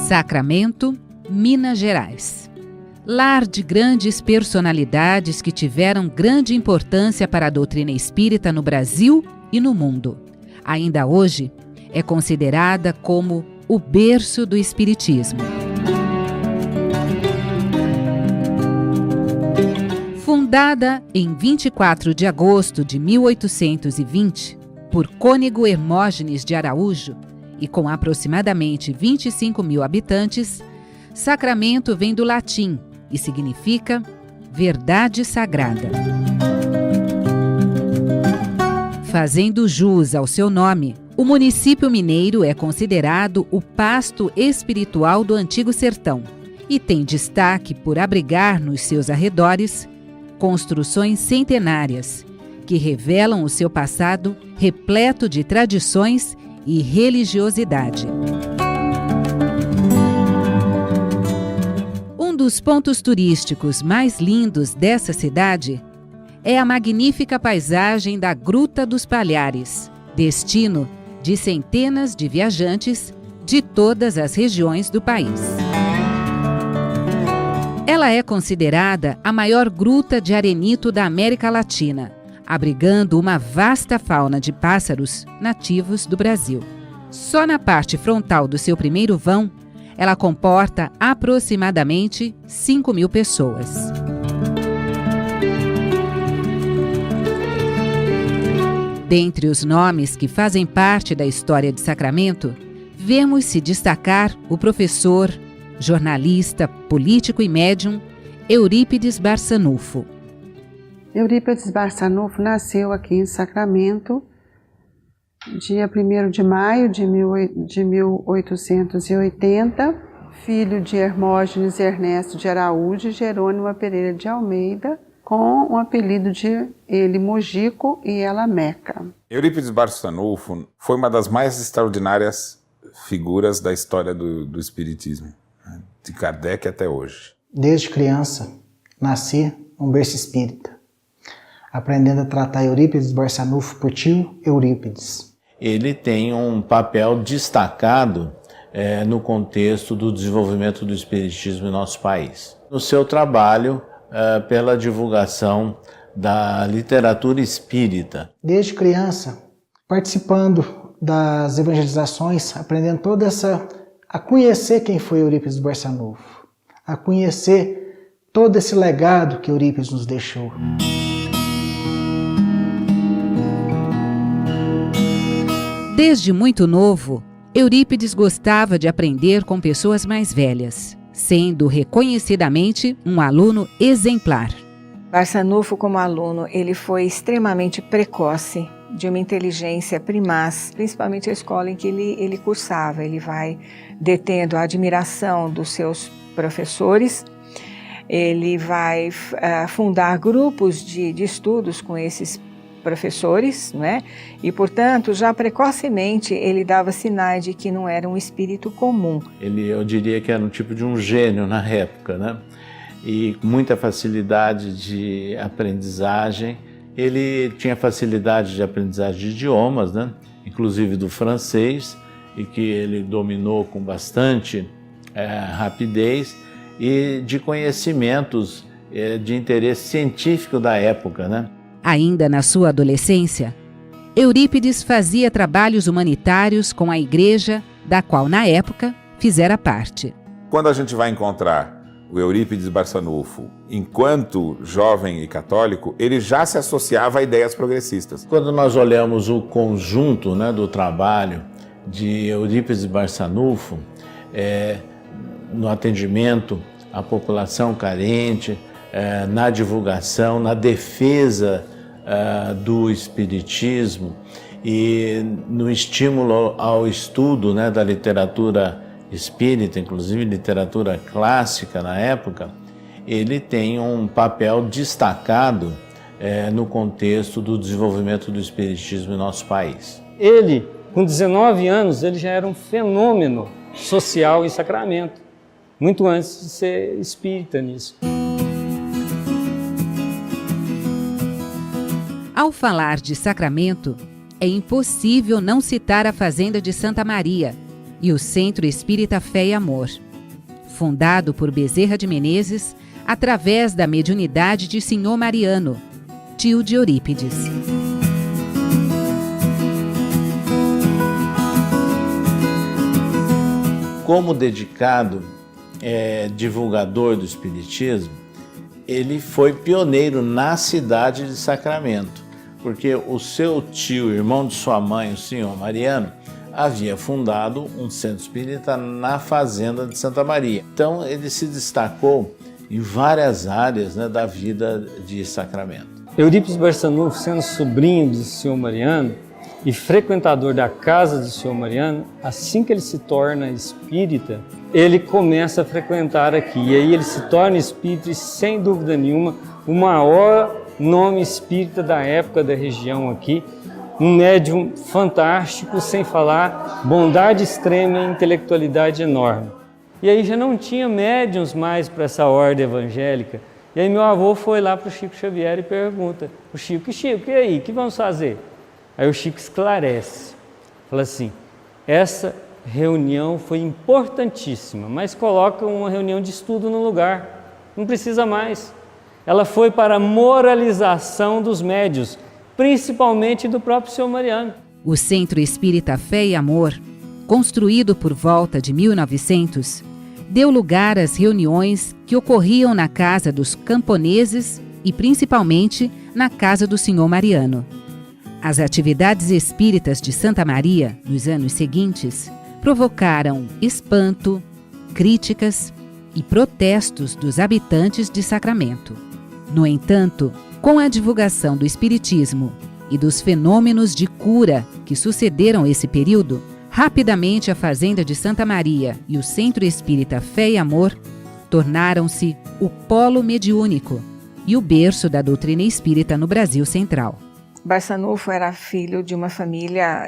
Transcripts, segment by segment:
Sacramento, Minas Gerais. Lar de grandes personalidades que tiveram grande importância para a doutrina espírita no Brasil e no mundo. Ainda hoje, é considerada como o berço do espiritismo. Fundada em 24 de agosto de 1820 por Cônego Hermógenes de Araújo e com aproximadamente 25 mil habitantes, Sacramento vem do latim e significa verdade sagrada. Fazendo jus ao seu nome, o município mineiro é considerado o pasto espiritual do Antigo Sertão e tem destaque por abrigar nos seus arredores construções centenárias que revelam o seu passado repleto de tradições e religiosidade. Um dos pontos turísticos mais lindos dessa cidade é a magnífica paisagem da Gruta dos Palhares, destino de centenas de viajantes de todas as regiões do país. Ela é considerada a maior gruta de arenito da América Latina, abrigando uma vasta fauna de pássaros nativos do Brasil. Só na parte frontal do seu primeiro vão, ela comporta aproximadamente 5 mil pessoas. Dentre os nomes que fazem parte da história de Sacramento, vemos se destacar o professor, jornalista, político e médium Eurípides Barçanufo. Eurípides Barçanufo nasceu aqui em Sacramento, dia 1º de maio de 1880, filho de Hermógenes Ernesto de Araújo e Jerônima Pereira de Almeida, com o apelido de ele Mojico e ela Meca. Eurípides Barçanufo foi uma das mais extraordinárias figuras da história do espiritismo, de Kardec até hoje. Desde criança, nasci num berço espírita, aprendendo a tratar Eurípides Barçanufo por tio Eurípides. Ele tem um papel destacado no contexto do desenvolvimento do espiritismo em nosso país. No seu trabalho pela divulgação da literatura espírita. Desde criança, participando das evangelizações, aprendendo a conhecer quem foi Eurípides Barçanufo, a conhecer todo esse legado que Eurípides nos deixou. Desde muito novo, Eurípides gostava de aprender com pessoas mais velhas, sendo reconhecidamente um aluno exemplar. Barçanufo, como aluno, ele foi extremamente precoce, de uma inteligência primaz, principalmente a escola em que ele cursava. Ele vai detendo a admiração dos seus professores, ele vai fundar grupos de estudos com esses professores, não é? E, portanto, já precocemente ele dava sinais de que não era um espírito comum. Eu diria que era um tipo de um gênio na época, né? E com muita facilidade de aprendizagem. Ele tinha facilidade de aprendizagem de idiomas, né? Inclusive do francês, e que ele dominou com bastante rapidez, e de conhecimentos de interesse científico da época, né? Ainda na sua adolescência, Eurípides fazia trabalhos humanitários com a igreja, da qual, na época, fizera parte. Quando a gente vai encontrar o Eurípides Barçanufo, enquanto jovem e católico, ele já se associava a ideias progressistas. Quando nós olhamos o conjunto, né, do trabalho de Eurípides Barçanufo, no atendimento à população carente, na divulgação, na defesa do espiritismo e no estímulo ao estudo, né, da literatura espírita, inclusive literatura clássica na época, ele tem um papel destacado no contexto do desenvolvimento do espiritismo em nosso país. Ele, com 19 anos, ele já era um fenômeno social em Sacramento, muito antes de ser espírita nisso. Ao falar de Sacramento, é impossível não citar a Fazenda de Santa Maria e o Centro Espírita Fé e Amor, fundado por Bezerra de Menezes através da mediunidade de Senhor Mariano, tio de Eurípides. Como dedicado divulgador do Espiritismo, ele foi pioneiro na cidade de Sacramento, porque o seu tio, irmão de sua mãe, o senhor Mariano, havia fundado um centro espírita na fazenda de Santa Maria. Então ele se destacou em várias áreas, né, da vida de Sacramento. Eurípides Barçanufo, sendo sobrinho do senhor Mariano e frequentador da casa do senhor Mariano, assim que ele se torna espírita, ele começa a frequentar aqui. E aí ele se torna espírita e, sem dúvida nenhuma, o maior nome espírita da época da região aqui, um médium fantástico, sem falar bondade extrema e intelectualidade enorme. E aí já não tinha médiums mais para essa ordem evangélica. E aí meu avô foi lá para o Chico Xavier e pergunta, o Chico, e aí, o que vamos fazer? Aí o Chico esclarece, fala assim, essa reunião foi importantíssima, mas coloca uma reunião de estudo no lugar, não precisa mais. Ela foi para a moralização dos médiuns, principalmente do próprio senhor Mariano. O Centro Espírita Fé e Amor, construído por volta de 1900, deu lugar às reuniões que ocorriam na casa dos camponeses e principalmente na casa do senhor Mariano. As atividades espíritas de Santa Maria, nos anos seguintes, provocaram espanto, críticas e protestos dos habitantes de Sacramento. No entanto, com a divulgação do Espiritismo e dos fenômenos de cura que sucederam esse período, rapidamente a Fazenda de Santa Maria e o Centro Espírita Fé e Amor tornaram-se o polo mediúnico e o berço da doutrina espírita no Brasil Central. Barçanufo era filho de uma família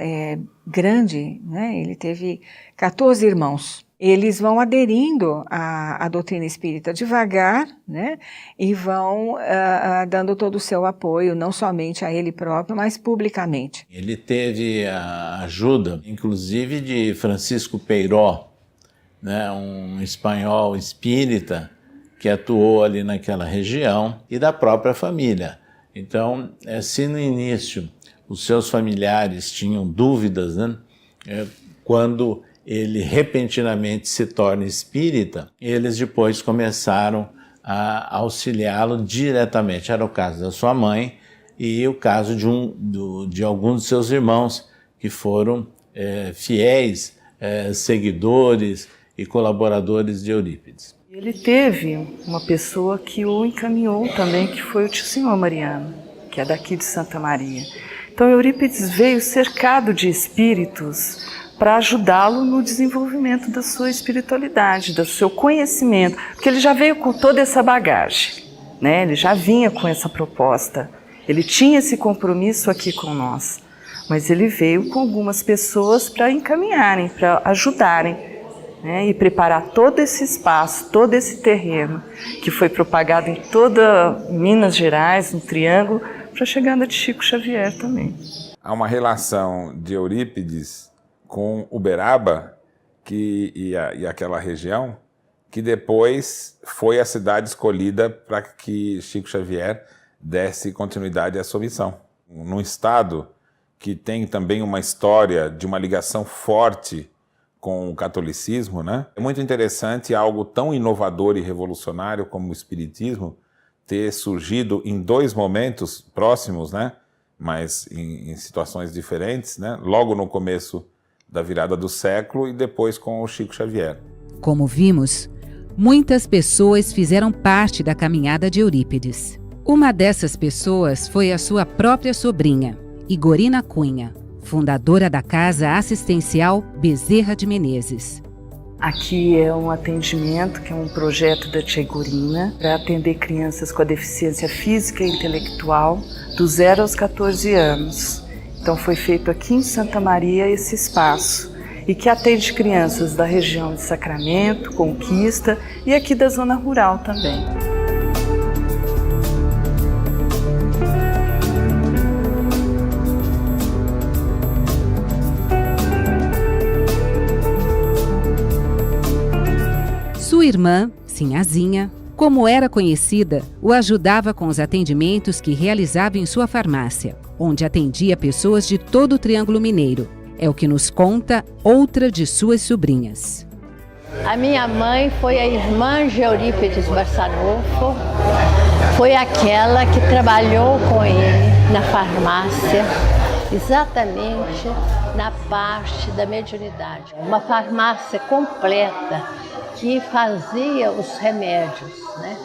grande, né? Ele teve 14 irmãos. Eles vão aderindo à doutrina espírita devagar, né? E vão dando todo o seu apoio, não somente a ele próprio, mas publicamente. Ele teve a ajuda, inclusive, de Francisco Peiró, né? Um espanhol espírita que atuou ali naquela região, e da própria família. Então, se no início os seus familiares tinham dúvidas, né? Quando ele repentinamente se torna espírita, eles depois começaram a auxiliá-lo diretamente. Era o caso da sua mãe e o caso de alguns de seus irmãos, que foram fiéis seguidores e colaboradores de Eurípides. Ele teve uma pessoa que o encaminhou também, que foi o tio senhor Mariano, que é daqui de Santa Maria. Então Eurípides veio cercado de espíritos para ajudá-lo no desenvolvimento da sua espiritualidade, do seu conhecimento, porque ele já veio com toda essa bagagem, né? Ele já vinha com essa proposta, ele tinha esse compromisso aqui com nós, mas ele veio com algumas pessoas para encaminharem, para ajudarem, né, e preparar todo esse espaço, todo esse terreno que foi propagado em toda Minas Gerais, no Triângulo, para a chegada de Chico Xavier também. Há uma relação de Eurípides com Uberaba e aquela região, que depois foi a cidade escolhida para que Chico Xavier desse continuidade à sua missão. Num estado que tem também uma história de uma ligação forte com o catolicismo, né? É muito interessante algo tão inovador e revolucionário como o espiritismo ter surgido em dois momentos próximos, né? Mas em situações diferentes, né? Logo no começo da virada do século e depois com o Chico Xavier. Como vimos, muitas pessoas fizeram parte da caminhada de Eurípides. Uma dessas pessoas foi a sua própria sobrinha, Igorina Cunha, fundadora da Casa Assistencial Bezerra de Menezes. Aqui é um atendimento, que é um projeto da tia Igorina, para atender crianças com a deficiência física e intelectual do 0 aos 14 anos. Então foi feito aqui em Santa Maria esse espaço, e que atende crianças da região de Sacramento, Conquista e aqui da zona rural também. irmã, Sinhazinha, como era conhecida, o ajudava com os atendimentos que realizava em sua farmácia, onde atendia pessoas de todo o Triângulo Mineiro. É o que nos conta outra de suas sobrinhas. A minha mãe foi a irmã de Eurípides Barçanufo, foi aquela que trabalhou com ele na farmácia, exatamente na parte da mediunidade. Uma farmácia completa que fazia os remédios, né?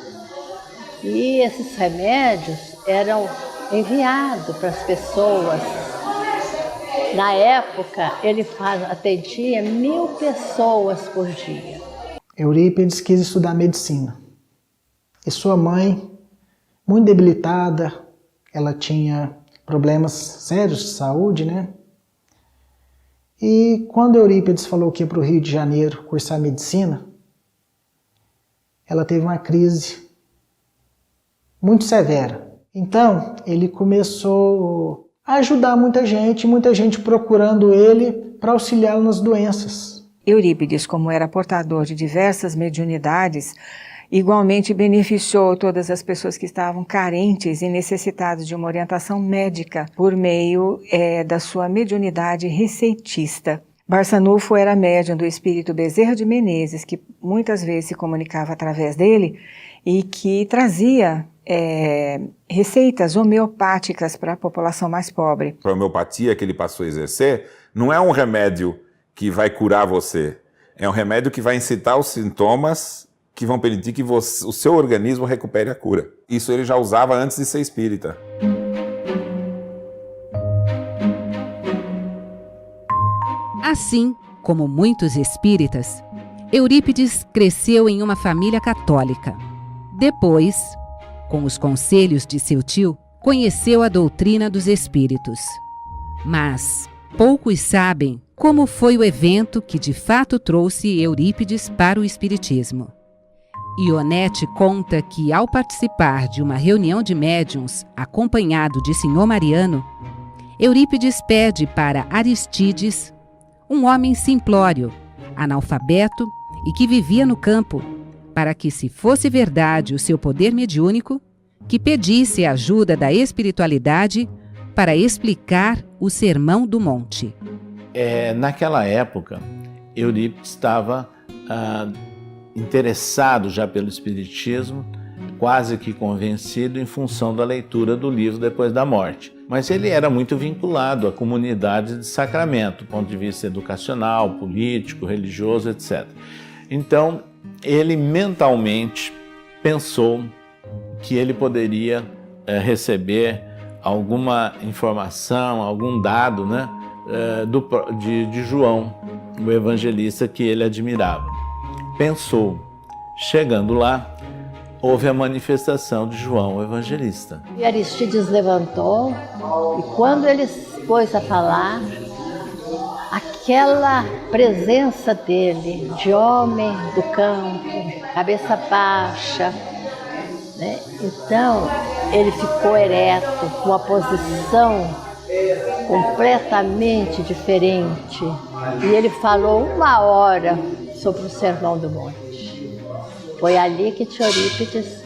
E esses remédios eram enviados para as pessoas. Na época, ele atendia 1000 pessoas por dia. Eurípides quis estudar medicina. E sua mãe, muito debilitada, ela tinha problemas sérios de saúde, né? E quando Eurípides falou que ia para o Rio de Janeiro cursar medicina, ela teve uma crise muito severa. Então, ele começou a ajudar muita gente procurando ele para auxiliá-lo nas doenças. Eurípides, como era portador de diversas mediunidades, igualmente beneficiou todas as pessoas que estavam carentes e necessitadas de uma orientação médica por meio da sua mediunidade receitista. Barçanufo era médium do espírito Bezerra de Menezes, que muitas vezes se comunicava através dele e que trazia receitas homeopáticas para a população mais pobre. A homeopatia que ele passou a exercer não é um remédio que vai curar você, é um remédio que vai incitar os sintomas que vão permitir que o seu organismo recupere a cura. Isso ele já usava antes de ser espírita. Assim como muitos espíritas, Eurípides cresceu em uma família católica. Depois, com os conselhos de seu tio, conheceu a doutrina dos espíritos. Mas poucos sabem como foi o evento que de fato trouxe Eurípides para o espiritismo. Ionete conta que, ao participar de uma reunião de médiuns acompanhado de Senhor Mariano, Eurípides pede para Aristides, um homem simplório, analfabeto e que vivia no campo, para que, se fosse verdade o seu poder mediúnico, que pedisse a ajuda da espiritualidade para explicar o Sermão do Monte. Naquela época, Eurípides estava interessado já pelo espiritismo, quase que convencido em função da leitura do livro depois da morte. Mas ele era muito vinculado à comunidade de Sacramento, do ponto de vista educacional, político, religioso, etc. Então, ele mentalmente pensou que ele poderia receber alguma informação, algum dado, né, de João, o evangelista que ele admirava. Pensou. Chegando lá, houve a manifestação de João, o evangelista. E Aristides levantou e quando ele pôs a falar, aquela presença dele, de homem do campo, cabeça baixa, né? Então ele ficou ereto, com uma posição completamente diferente. E ele falou 1 hora sobre o Sermão do Monte. Foi ali que Eurípides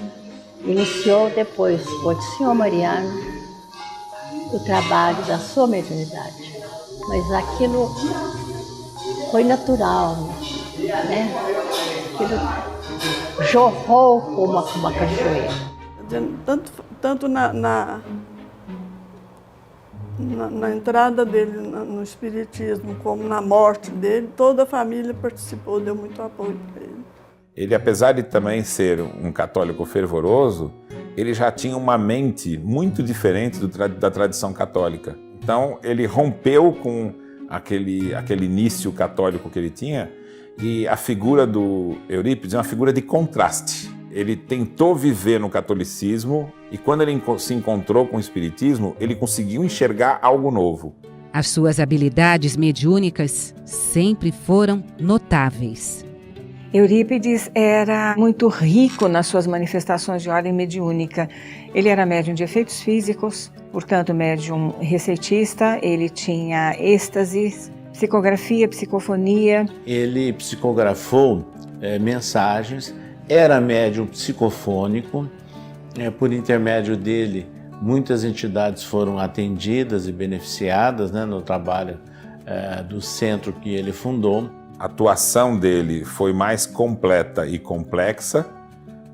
iniciou depois, com o Senhor Mariano, o trabalho da sua mediunidade. Mas aquilo foi natural, né? Aquilo jorrou como uma cachoeira. Tanto na entrada dele no espiritismo, como na morte dele, toda a família participou, deu muito apoio para ele. Ele, apesar de também ser um católico fervoroso, ele já tinha uma mente muito diferente da tradição católica. Então, ele rompeu com aquele início católico que ele tinha, e a figura do Eurípides é uma figura de contraste. Ele tentou viver no catolicismo e quando ele se encontrou com o espiritismo, ele conseguiu enxergar algo novo. As suas habilidades mediúnicas sempre foram notáveis. Eurípides era muito rico nas suas manifestações de ordem mediúnica. Ele era médium de efeitos físicos, portanto médium receitista, ele tinha êxtase, psicografia, psicofonia. Ele psicografou mensagens, era médium psicofônico, por intermédio dele muitas entidades foram atendidas e beneficiadas, né, no trabalho do centro que ele fundou. A atuação dele foi mais completa e complexa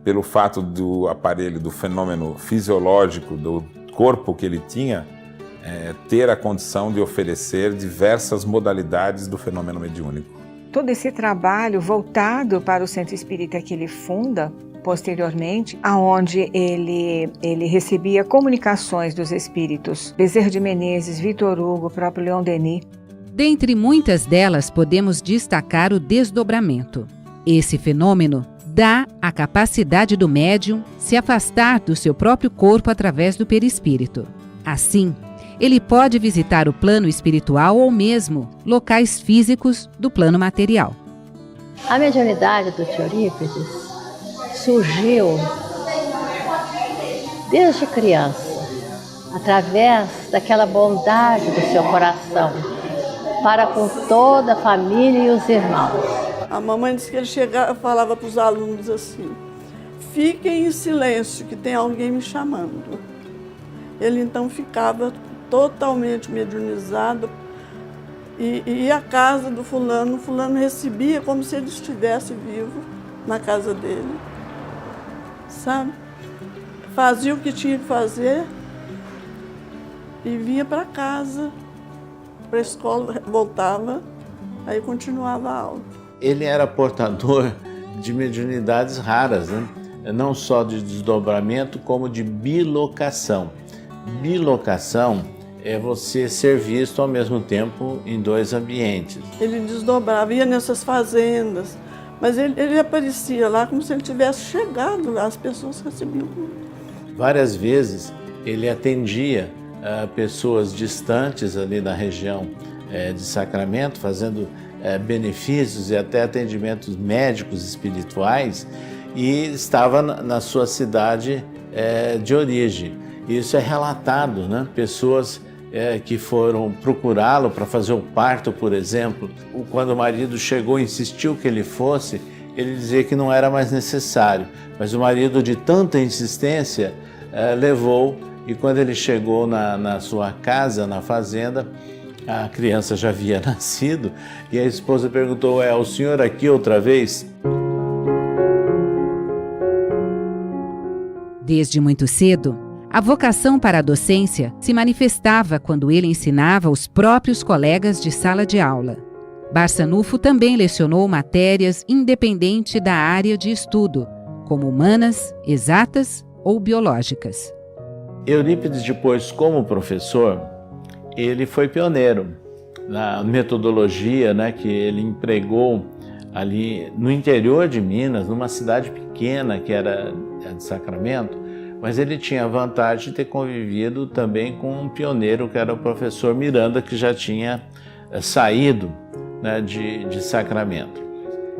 pelo fato do aparelho, do fenômeno fisiológico do corpo que ele tinha, ter a condição de oferecer diversas modalidades do fenômeno mediúnico. Todo esse trabalho voltado para o centro espírita que ele funda posteriormente, aonde ele recebia comunicações dos espíritos Bezerra de Menezes, Vitor Hugo, o próprio Leon Denis. Dentre muitas delas, podemos destacar o desdobramento. Esse fenômeno dá a capacidade do médium se afastar do seu próprio corpo através do perispírito. Assim, ele pode visitar o plano espiritual ou mesmo locais físicos do plano material. A mediunidade do tio Eurípides surgiu desde criança, através daquela bondade do seu coração, para com toda a família e os irmãos. A mamãe disse que ele chegava, falava para os alunos assim: fiquem em silêncio, que tem alguém me chamando. Ele então ficava totalmente mediunizado e ia à casa do fulano, o fulano recebia como se ele estivesse vivo na casa dele, sabe? Fazia o que tinha que fazer e vinha para casa, para a escola, voltava, aí continuava a aula. Ele era portador de mediunidades raras, né? Não só de desdobramento, como de bilocação. Bilocação é você ser visto ao mesmo tempo em dois ambientes. Ele desdobrava, ia nessas fazendas, mas ele aparecia lá como se ele tivesse chegado lá, as pessoas recebiam. Várias vezes ele atendia pessoas distantes ali da região de Sacramento, fazendo benefícios e até atendimentos médicos espirituais, e estava na sua cidade de origem. Isso é relatado, né? Pessoas que foram procurá-lo para fazer o parto, por exemplo. Quando o marido chegou e insistiu que ele fosse, ele dizia que não era mais necessário. Mas o marido, de tanta insistência, levou, e quando ele chegou na sua casa, na fazenda, a criança já havia nascido, e a esposa perguntou: é o senhor aqui outra vez? Desde muito cedo, a vocação para a docência se manifestava quando ele ensinava os próprios colegas de sala de aula. Barçanufo também lecionou matérias independente da área de estudo, como humanas, exatas ou biológicas. Eurípides, depois, como professor, ele foi pioneiro na metodologia, né, que ele empregou ali no interior de Minas, numa cidade pequena que era de Sacramento, mas ele tinha a vantagem de ter convivido também com um pioneiro que era o professor Miranda, que já tinha saído, né, de Sacramento.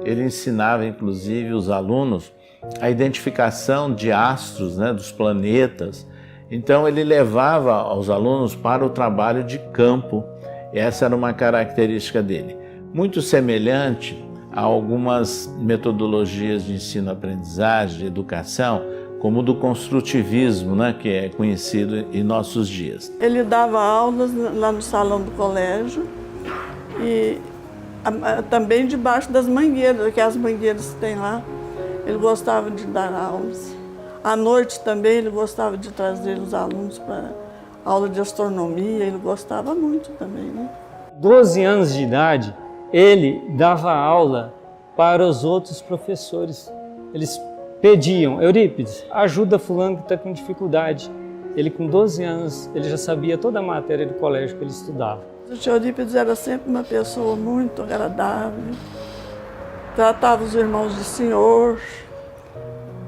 Ele ensinava, inclusive, os alunos a identificação de astros, né, dos planetas. Então ele levava aos alunos para o trabalho de campo. Essa era uma característica dele. Muito semelhante a algumas metodologias de ensino-aprendizagem, de educação, como o do construtivismo, né, que é conhecido em nossos dias. Ele dava aulas lá no salão do colégio e também debaixo das mangueiras, que as mangueiras tem lá. Ele gostava de dar aulas. À noite também ele gostava de trazer os alunos para aula de astronomia, ele gostava muito também, né? 12 anos de idade, ele dava aula para os outros professores. Eles pediam: Eurípides, ajuda fulano que está com dificuldade. Ele, com 12 anos, ele já sabia toda a matéria do colégio que ele estudava. O tio Eurípides era sempre uma pessoa muito agradável, tratava os irmãos de senhor,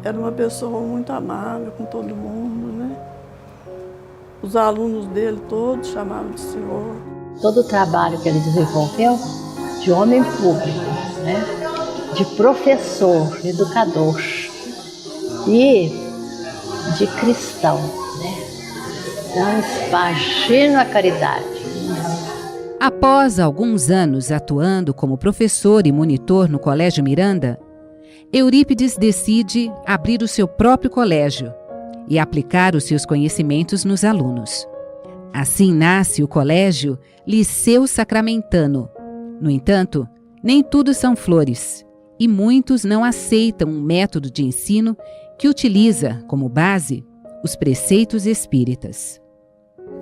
era uma pessoa muito amável com todo mundo, né? Os alunos dele todos chamavam de senhor. Todo o trabalho que ele desenvolveu de homem público, né? De professor, de educador e de cristão, né? Então, imagina a caridade. Após alguns anos atuando como professor e monitor no Colégio Miranda, Eurípides decide abrir o seu próprio colégio e aplicar os seus conhecimentos nos alunos. Assim nasce o Colégio Liceu Sacramentano. No entanto, nem tudo são flores, e muitos não aceitam um método de ensino que utiliza como base os preceitos espíritas.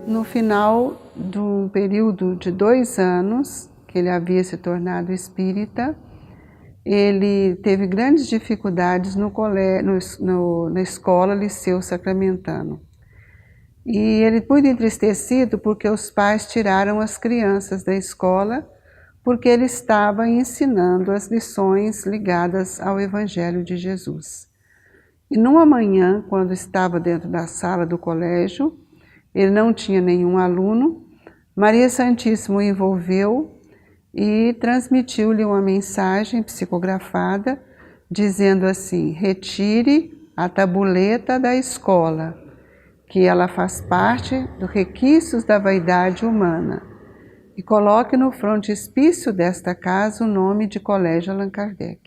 No final de um período de 2 anos, que ele havia se tornado espírita, ele teve grandes dificuldades na escola Liceu Sacramentano. E ele muito entristecido porque os pais tiraram as crianças da escola porque ele estava ensinando as lições ligadas ao Evangelho de Jesus. E numa manhã, quando estava dentro da sala do colégio, ele não tinha nenhum aluno, Maria Santíssima o envolveu e transmitiu-lhe uma mensagem psicografada, dizendo assim: retire a tabuleta da escola, que ela faz parte dos requisitos da vaidade humana, e coloque no frontispício desta casa o nome de Colégio Allan Kardec.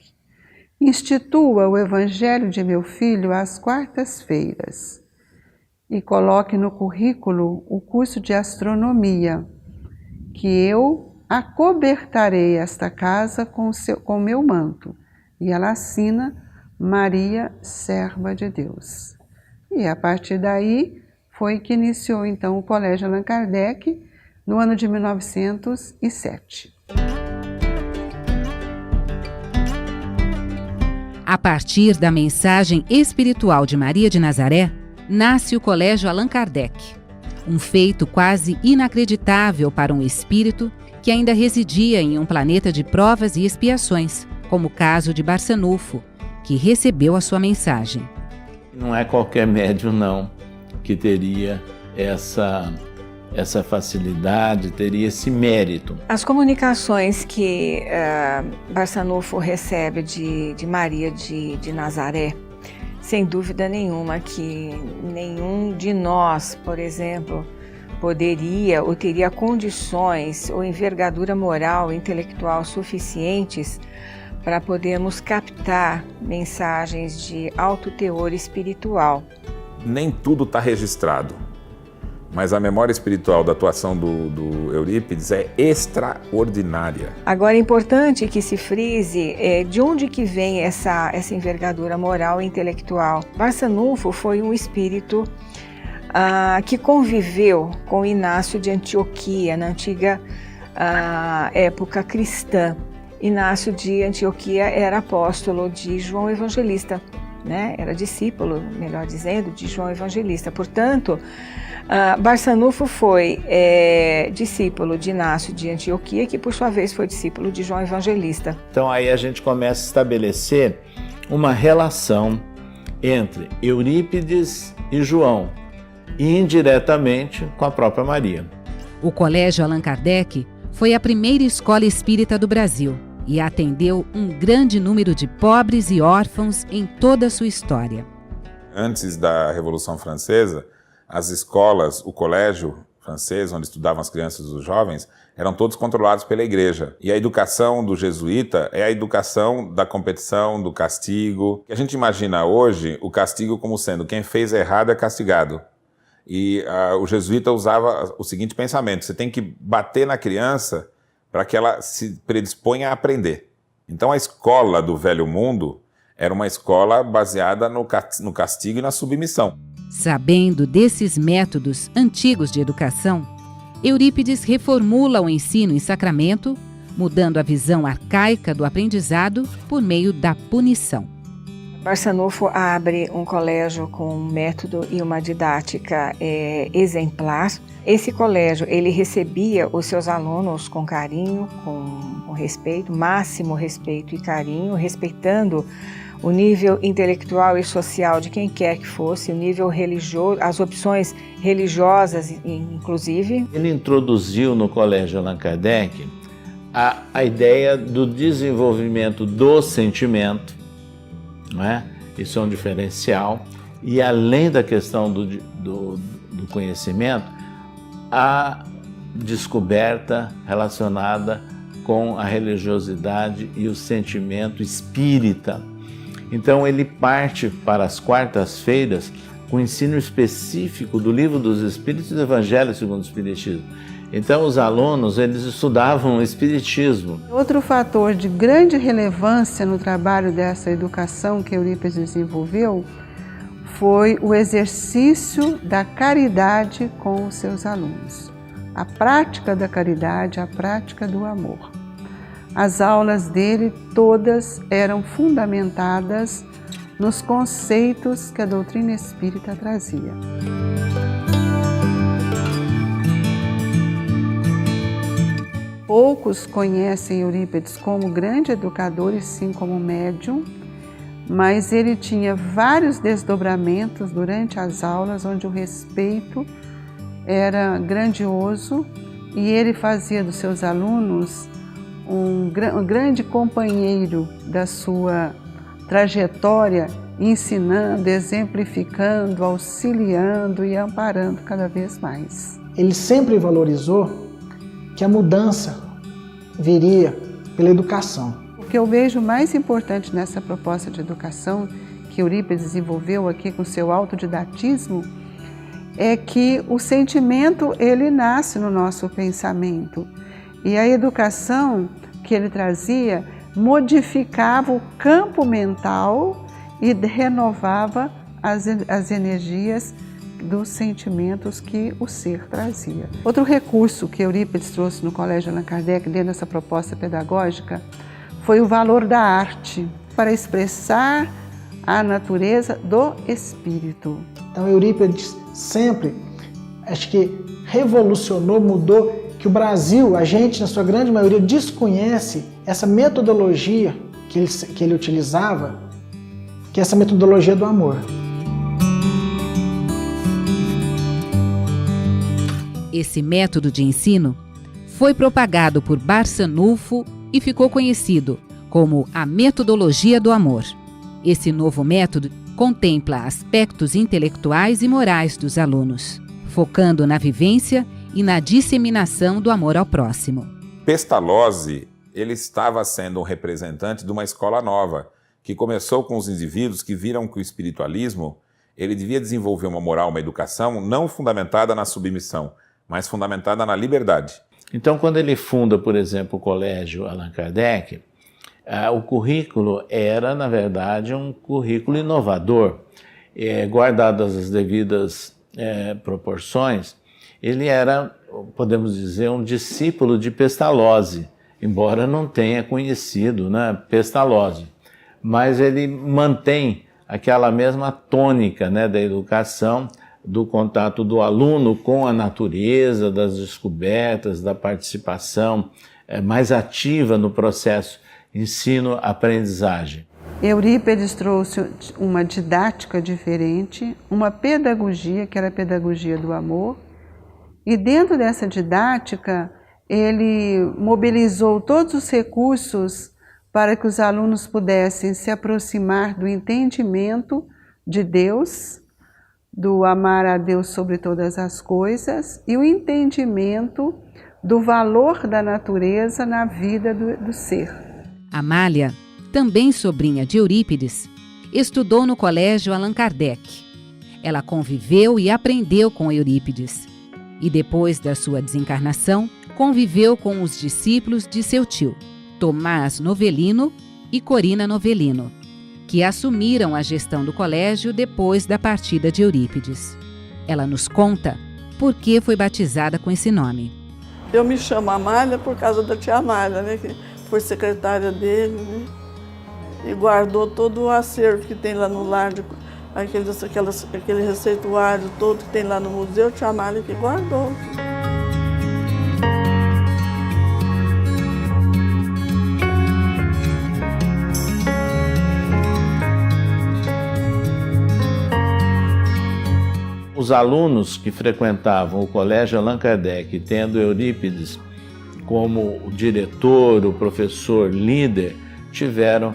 Institua o Evangelho de meu filho às quartas-feiras e coloque no currículo o curso de astronomia, que eu acobertarei esta casa com meu manto. E ela assina Maria, serva de Deus. E a partir daí foi que iniciou então o Colégio Allan Kardec no ano de 1907. A partir da mensagem espiritual de Maria de Nazaré, nasce o Colégio Allan Kardec, um feito quase inacreditável para um espírito que ainda residia em um planeta de provas e expiações, como o caso de Barçanufo, que recebeu a sua mensagem. Não é qualquer médium, não, que teria essa facilidade, teria esse mérito. As comunicações que Barçanufo recebe de Maria de Nazaré, sem dúvida nenhuma que nenhum de nós, por exemplo, poderia ou teria condições ou envergadura moral e intelectual suficientes para podermos captar mensagens de alto teor espiritual. Nem tudo está registrado, mas a memória espiritual da atuação do Eurípides é extraordinária. Agora é importante que se frise de onde que vem essa envergadura moral e intelectual. Barçanufo foi um espírito que conviveu com Inácio de Antioquia na antiga época cristã. Inácio de Antioquia era apóstolo de João Evangelista, né? Era discípulo, melhor dizendo, de João Evangelista. Portanto, Barçanufo foi discípulo de Inácio de Antioquia, que por sua vez foi discípulo de João Evangelista. Então aí a gente começa a estabelecer uma relação entre Eurípides e João, e indiretamente com a própria Maria. O Colégio Allan Kardec foi a primeira escola espírita do Brasil e atendeu um grande número de pobres e órfãos em toda a sua história. Antes da Revolução Francesa, as escolas, o colégio francês, onde estudavam as crianças e os jovens, eram todos controlados pela igreja. E a educação do jesuíta é a educação da competição, do castigo. A gente imagina hoje o castigo como sendo quem fez errado é castigado. E o jesuíta usava o seguinte pensamento: você tem que bater na criança para que ela se predisponha a aprender. Então a escola do Velho Mundo era uma escola baseada no castigo e na submissão. Sabendo desses métodos antigos de educação, Eurípides reformula o ensino em Sacramento, mudando a visão arcaica do aprendizado por meio da punição. Barçanufo abre um colégio com um método e uma didática exemplar. Esse colégio, ele recebia os seus alunos com carinho, com respeito, máximo respeito e carinho, respeitando o nível intelectual e social de quem quer que fosse, o nível religioso, as opções religiosas, inclusive. Ele introduziu no Colégio Allan Kardec a ideia do desenvolvimento do sentimento, não é? Isso é um diferencial. E além da questão do conhecimento, a descoberta relacionada com a religiosidade e o sentimento espírita. Então ele parte para as quartas-feiras com ensino específico do Livro dos Espíritos e do Evangelho segundo o Espiritismo. Então os alunos, eles estudavam o Espiritismo. Outro fator de grande relevância no trabalho dessa educação que Eurípides desenvolveu foi o exercício da caridade com os seus alunos. A prática da caridade, a prática do amor. As aulas dele todas eram fundamentadas nos conceitos que a doutrina espírita trazia. Poucos conhecem Eurípides como grande educador e sim como médium, mas ele tinha vários desdobramentos durante as aulas onde o respeito era grandioso e ele fazia dos seus alunos um grande companheiro da sua trajetória, ensinando, exemplificando, auxiliando e amparando cada vez mais. Ele sempre valorizou que a mudança viria pela educação. O que eu vejo mais importante nessa proposta de educação que Eurípides desenvolveu aqui com seu autodidatismo é que o sentimento ele nasce no nosso pensamento e a educação que ele trazia modificava o campo mental e renovava as energias dos sentimentos que o ser trazia. Outro recurso que Eurípides trouxe no Colégio Allan Kardec, dentro dessa proposta pedagógica, foi o valor da arte para expressar a natureza do espírito. Então Eurípides sempre, acho que revolucionou, mudou, que o Brasil, a gente, na sua grande maioria, desconhece essa metodologia que ele utilizava, que é essa metodologia do amor. Esse método de ensino foi propagado por Barçanufo e ficou conhecido como a metodologia do amor. Esse novo método contempla aspectos intelectuais e morais dos alunos, focando na vivência e na disseminação do amor ao próximo. Pestalozzi, ele estava sendo um representante de uma escola nova, que começou com os indivíduos que viram que o espiritualismo ele devia desenvolver uma moral, uma educação não fundamentada na submissão, mas fundamentada na liberdade. Então, quando ele funda, por exemplo, o Colégio Allan Kardec, o currículo era, na verdade, um currículo inovador, guardadas as devidas proporções. Ele era, podemos dizer, um discípulo de Pestalozzi, embora não tenha conhecido, né, Pestalozzi. Mas ele mantém aquela mesma tônica, né, da educação, do contato do aluno com a natureza, das descobertas, da participação mais ativa no processo ensino-aprendizagem. Eurípides trouxe uma didática diferente, uma pedagogia, que era a pedagogia do amor, e dentro dessa didática ele mobilizou todos os recursos para que os alunos pudessem se aproximar do entendimento de Deus, do amar a Deus sobre todas as coisas e o entendimento do valor da natureza na vida do ser. Amália, também sobrinha de Eurípides, estudou no Colégio Allan Kardec. Ela conviveu e aprendeu com Eurípides. E depois da sua desencarnação, conviveu com os discípulos de seu tio, Tomás Novelino e Corina Novelino, que assumiram a gestão do colégio depois da partida de Eurípides. Ela nos conta por que foi batizada com esse nome. Eu me chamo Amália por causa da tia Amália, né, que foi secretária dele, né, e guardou todo o acervo que tem lá no lar, aquele receituário todo que tem lá no museu, tia Amália que guardou. Os alunos que frequentavam o Colégio Allan Kardec, tendo Eurípides como o diretor, o professor, líder, tiveram,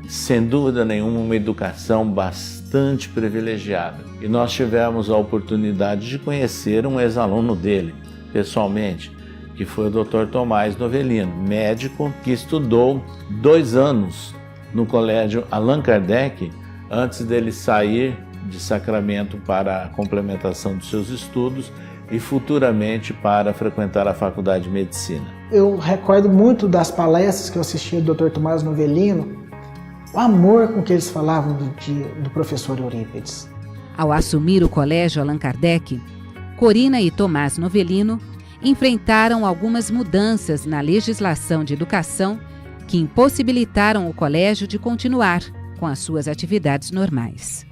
sem dúvida nenhuma, uma educação bastante privilegiada. E nós tivemos a oportunidade de conhecer um ex-aluno dele, pessoalmente, que foi o Dr. Tomás Novelino, médico que estudou 2 anos no Colégio Allan Kardec antes dele sair de Sacramento para a complementação dos seus estudos e futuramente para frequentar a Faculdade de Medicina. Eu recordo muito das palestras que eu assistia do Dr. Tomás Novelino, o amor com que eles falavam do professor Eurípides. Ao assumir o Colégio Allan Kardec, Corina e Tomás Novelino enfrentaram algumas mudanças na legislação de educação que impossibilitaram o colégio de continuar com as suas atividades normais.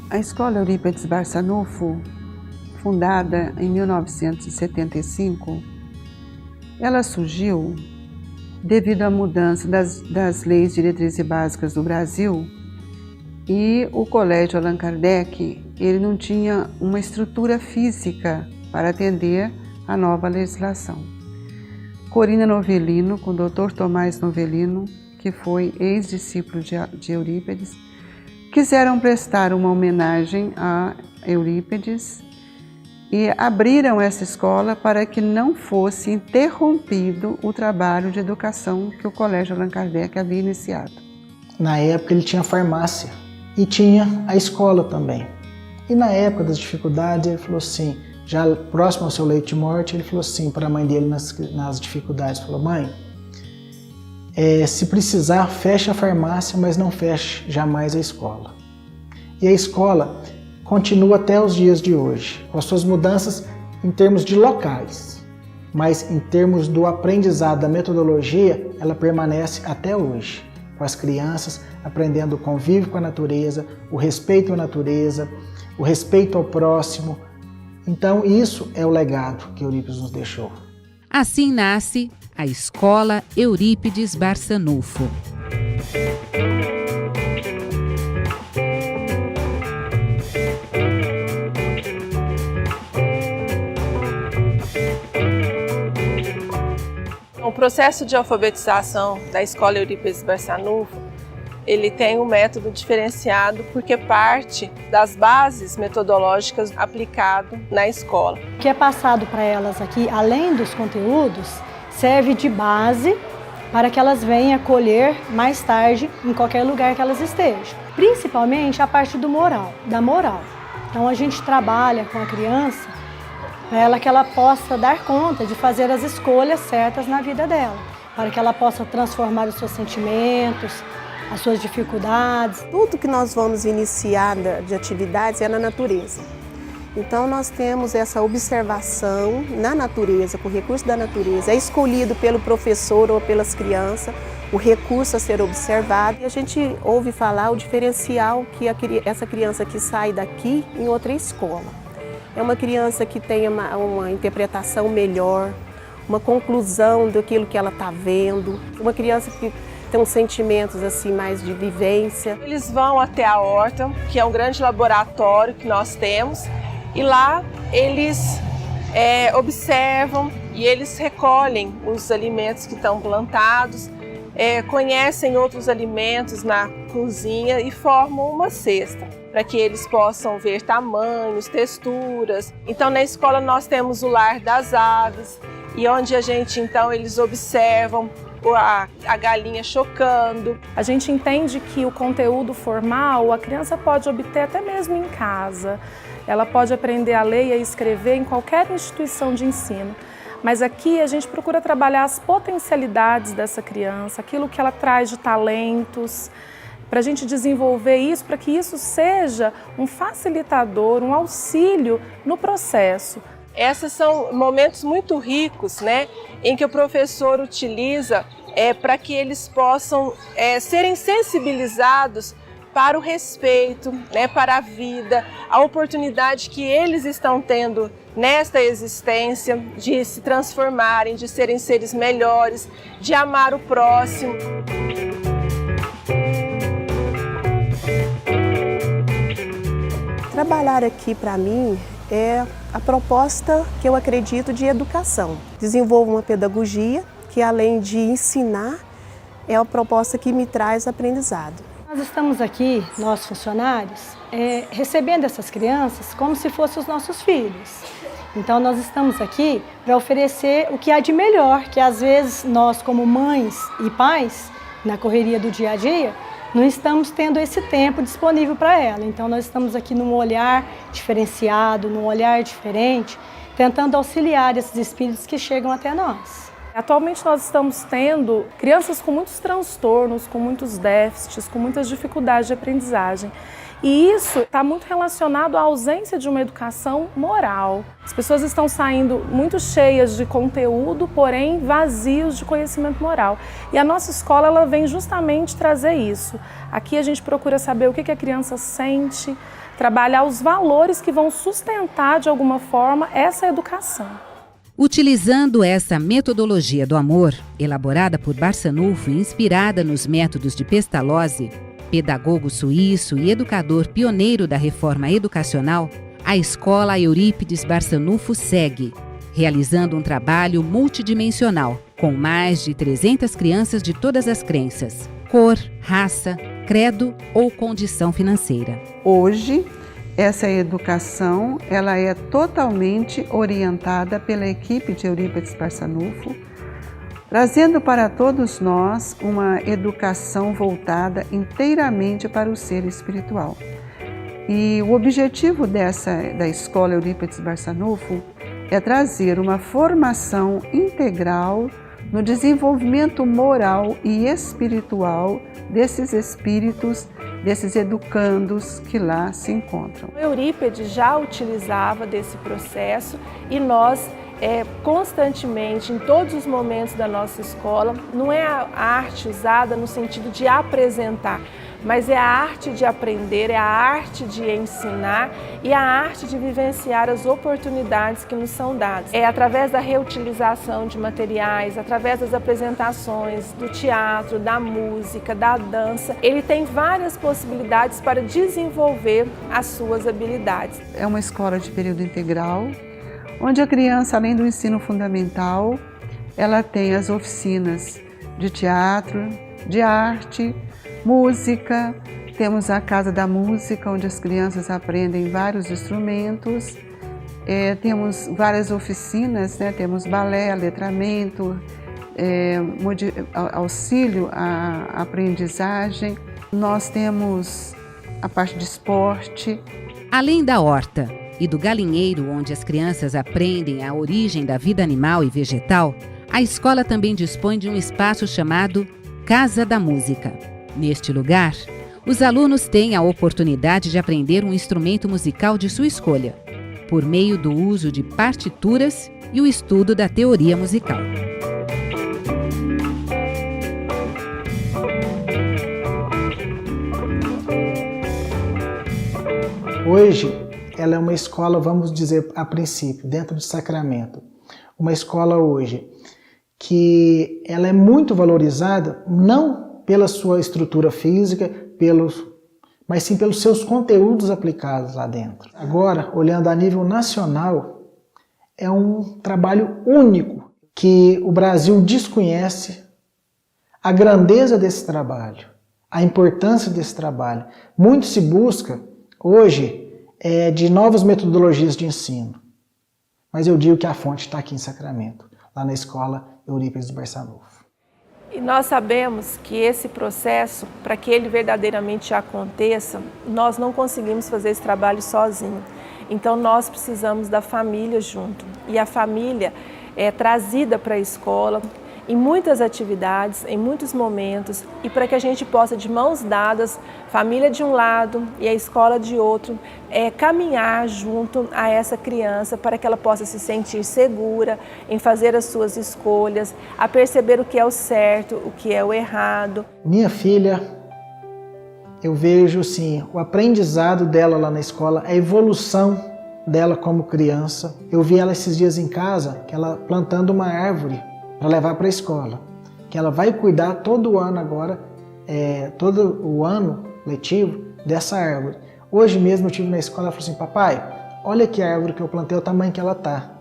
A Escola Eurípides Barçanufo, fundada em 1975, ela surgiu devido à mudança das leis diretrizes básicas do Brasil, e o Colégio Allan Kardec ele não tinha uma estrutura física para atender a nova legislação. Corina Novelino, com o Dr. Tomás Novelino, que foi ex-discípulo de Eurípides, quiseram prestar uma homenagem a Eurípides e abriram essa escola para que não fosse interrompido o trabalho de educação que o Colégio Allan Kardec havia iniciado. Na época ele tinha farmácia e tinha a escola também. E na época das dificuldades ele falou assim, já próximo ao seu leito de morte, ele falou assim para a mãe dele nas dificuldades, falou: mãe, se precisar, feche a farmácia, mas não feche jamais a escola. E a escola continua até os dias de hoje, com as suas mudanças em termos de locais, mas em termos do aprendizado, da metodologia, ela permanece até hoje, com as crianças aprendendo o convívio com a natureza, o respeito à natureza, o respeito ao próximo. Então isso é o legado que Eurípides nos deixou. Assim nasce a Escola Eurípides Barçanufo. O processo de alfabetização da Escola Eurípides Barçanufo, ele tem um método diferenciado porque parte das bases metodológicas aplicado na escola. O que é passado para elas aqui, além dos conteúdos, serve de base para que elas venham acolher mais tarde em qualquer lugar que elas estejam. Principalmente a parte da moral. Então a gente trabalha com a criança para que ela possa dar conta de fazer as escolhas certas na vida dela, para que ela possa transformar os seus sentimentos, as suas dificuldades. Tudo que nós vamos iniciar de atividades é na natureza. Então nós temos essa observação na natureza, com o recurso da natureza. É escolhido pelo professor ou pelas crianças o recurso a ser observado. E a gente ouve falar o diferencial que essa criança que sai daqui em outra escola. É uma criança que tem uma interpretação melhor, uma conclusão daquilo que ela está vendo, uma criança que tem uns sentimentos assim mais de vivência. Eles vão até a horta, que é um grande laboratório que nós temos, e lá eles observam e eles recolhem os alimentos que estão plantados, conhecem outros alimentos na cozinha e formam uma cesta, para que eles possam ver tamanhos, texturas. Então na escola nós temos o lar das aves, e onde eles observam a galinha chocando. A gente entende que o conteúdo formal a criança pode obter até mesmo em casa. Ela pode aprender a ler e a escrever em qualquer instituição de ensino. Mas aqui a gente procura trabalhar as potencialidades dessa criança, aquilo que ela traz de talentos, para a gente desenvolver isso, para que isso seja um facilitador, um auxílio no processo. Esses são momentos muito ricos, né, em que o professor utiliza para que eles possam serem sensibilizados para o respeito, né, para a vida, a oportunidade que eles estão tendo nesta existência de se transformarem, de serem seres melhores, de amar o próximo. Trabalhar aqui para mim é a proposta que eu acredito de educação. Desenvolvo uma pedagogia que, além de ensinar, é a proposta que me traz aprendizado. Nós estamos aqui, nós funcionários, recebendo essas crianças como se fossem os nossos filhos. Então nós estamos aqui para oferecer o que há de melhor, que às vezes nós como mães e pais, na correria do dia a dia, não estamos tendo esse tempo disponível para ela. Então nós estamos aqui num olhar diferenciado, num olhar diferente, tentando auxiliar esses espíritos que chegam até nós. Atualmente nós estamos tendo crianças com muitos transtornos, com muitos déficits, com muitas dificuldades de aprendizagem. E isso está muito relacionado à ausência de uma educação moral. As pessoas estão saindo muito cheias de conteúdo, porém vazios de conhecimento moral. E a nossa escola ela vem justamente trazer isso. Aqui a gente procura saber o que a criança sente, trabalhar os valores que vão sustentar de alguma forma essa educação. Utilizando essa metodologia do amor, elaborada por Barçanufo e inspirada nos métodos de Pestalozzi, pedagogo suíço e educador pioneiro da reforma educacional, a Escola Eurípides Barçanufo segue, realizando um trabalho multidimensional, com mais de 300 crianças de todas as crenças, cor, raça, credo ou condição financeira. Hoje, essa educação ela é totalmente orientada pela equipe de Eurípides Barçanufo, trazendo para todos nós uma educação voltada inteiramente para o ser espiritual. E o objetivo da Escola Eurípides Barçanufo é trazer uma formação integral no desenvolvimento moral e espiritual desses espíritos, desses educandos que lá se encontram. O Eurípides já utilizava desse processo e nós constantemente, em todos os momentos da nossa escola, não é a arte usada no sentido de apresentar, mas é a arte de aprender, é a arte de ensinar e a arte de vivenciar as oportunidades que nos são dadas. É através da reutilização de materiais, através das apresentações, do teatro, da música, da dança. Ele tem várias possibilidades para desenvolver as suas habilidades. É uma escola de período integral, onde a criança, além do ensino fundamental, ela tem as oficinas de teatro, de arte, música, temos a Casa da Música, onde as crianças aprendem vários instrumentos, temos várias oficinas, né? Temos balé, letramento, auxílio à aprendizagem, nós temos a parte de esporte. Além da horta e do galinheiro, onde as crianças aprendem a origem da vida animal e vegetal, a escola também dispõe de um espaço chamado Casa da Música. Neste lugar, os alunos têm a oportunidade de aprender um instrumento musical de sua escolha, por meio do uso de partituras e o estudo da teoria musical. Hoje, ela é uma escola, vamos dizer a princípio, dentro de Sacramento. Uma escola hoje que ela é muito valorizada, não pela sua estrutura física, mas sim pelos seus conteúdos aplicados lá dentro. Agora, olhando a nível nacional, é um trabalho único que o Brasil desconhece a grandeza desse trabalho, a importância desse trabalho. Muito se busca hoje de novas metodologias de ensino. Mas eu digo que a fonte está aqui em Sacramento, lá na Escola Eurípides Barçanufo. E nós sabemos que esse processo, para que ele verdadeiramente aconteça, nós não conseguimos fazer esse trabalho sozinho. Então nós precisamos da família junto. E a família é trazida para a escola em muitas atividades, em muitos momentos, e para que a gente possa, de mãos dadas, família de um lado e a escola de outro, caminhar junto a essa criança para que ela possa se sentir segura em fazer as suas escolhas, a perceber o que é o certo, o que é o errado. Minha filha, eu vejo sim o aprendizado dela lá na escola, a evolução dela como criança. Eu vi ela esses dias em casa, que ela plantando uma árvore para levar para a escola, que ela vai cuidar todo o ano agora, todo o ano letivo dessa árvore. Hoje mesmo eu estive na escola e falei assim: papai, olha que a árvore que eu plantei, o tamanho que ela tá.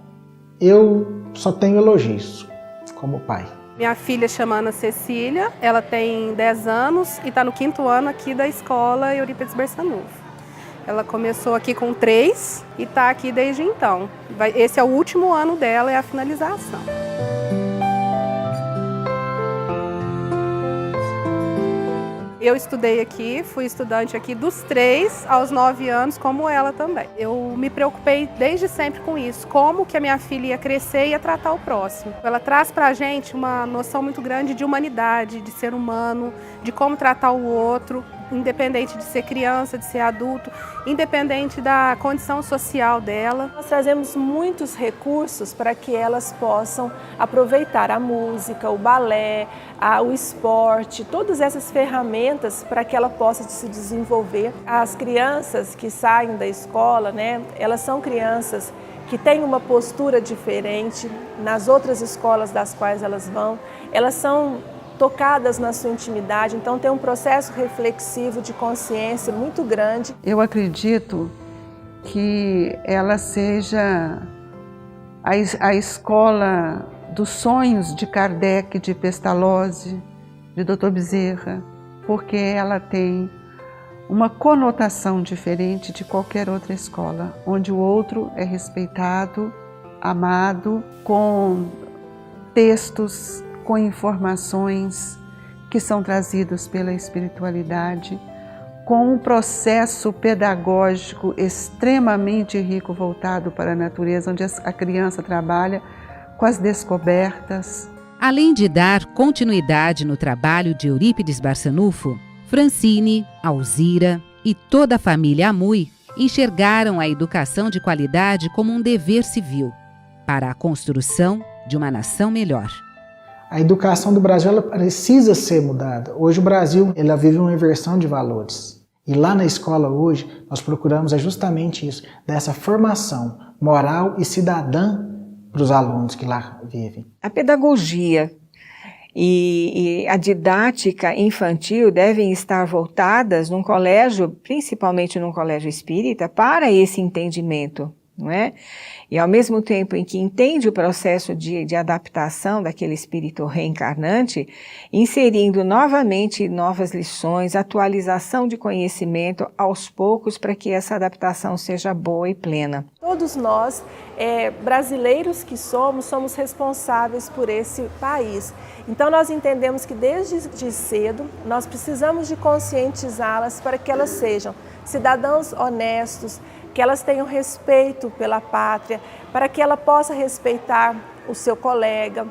Eu só tenho elogios como pai. Minha filha chama Ana Cecília, ela tem 10 anos e está no 5º ano aqui da escola Eurípides Barçanufo. Ela começou aqui com 3 e está aqui desde então. Esse é o último ano dela, é a finalização. Eu estudei aqui, fui estudante aqui dos 3 aos 9 anos, como ela também. Eu me preocupei desde sempre com isso, como que a minha filha ia crescer e ia tratar o próximo. Ela traz pra gente uma noção muito grande de humanidade, de ser humano, de como tratar o outro, independente de ser criança, de ser adulto, independente da condição social dela. Nós trazemos muitos recursos para que elas possam aproveitar a música, o balé, o esporte, todas essas ferramentas para que ela possa se desenvolver. As crianças que saem da escola, né, elas são crianças que têm uma postura diferente nas outras escolas das quais elas vão. Elas são tocadas na sua intimidade, então tem um processo reflexivo de consciência muito grande. Eu acredito que ela seja a escola dos sonhos de Kardec, de Pestalozzi, de Dr. Bezerra, porque ela tem uma conotação diferente de qualquer outra escola, onde o outro é respeitado, amado, com textos, com informações que são trazidos pela espiritualidade, com um processo pedagógico extremamente rico voltado para a natureza, onde a criança trabalha com as descobertas. Além de dar continuidade no trabalho de Eurípides Barçanufo, Francine, Alzira e toda a família Amui enxergaram a educação de qualidade como um dever civil para a construção de uma nação melhor. A educação do Brasil ela precisa ser mudada. Hoje o Brasil ela vive uma inversão de valores. E lá na escola hoje nós procuramos justamente isso, dessa formação moral e cidadã para os alunos que lá vivem. A pedagogia e a didática infantil devem estar voltadas num colégio, principalmente num colégio espírita, para esse entendimento, não é? E ao mesmo tempo em que entende o processo de adaptação daquele espírito reencarnante, inserindo novamente novas lições, atualização de conhecimento aos poucos para que essa adaptação seja boa e plena. Todos nós, brasileiros que somos responsáveis por esse país. Então nós entendemos que desde cedo nós precisamos de conscientizá-las para que elas sejam cidadãos honestos, que elas tenham respeito pela pátria, para que ela possa respeitar o seu colega,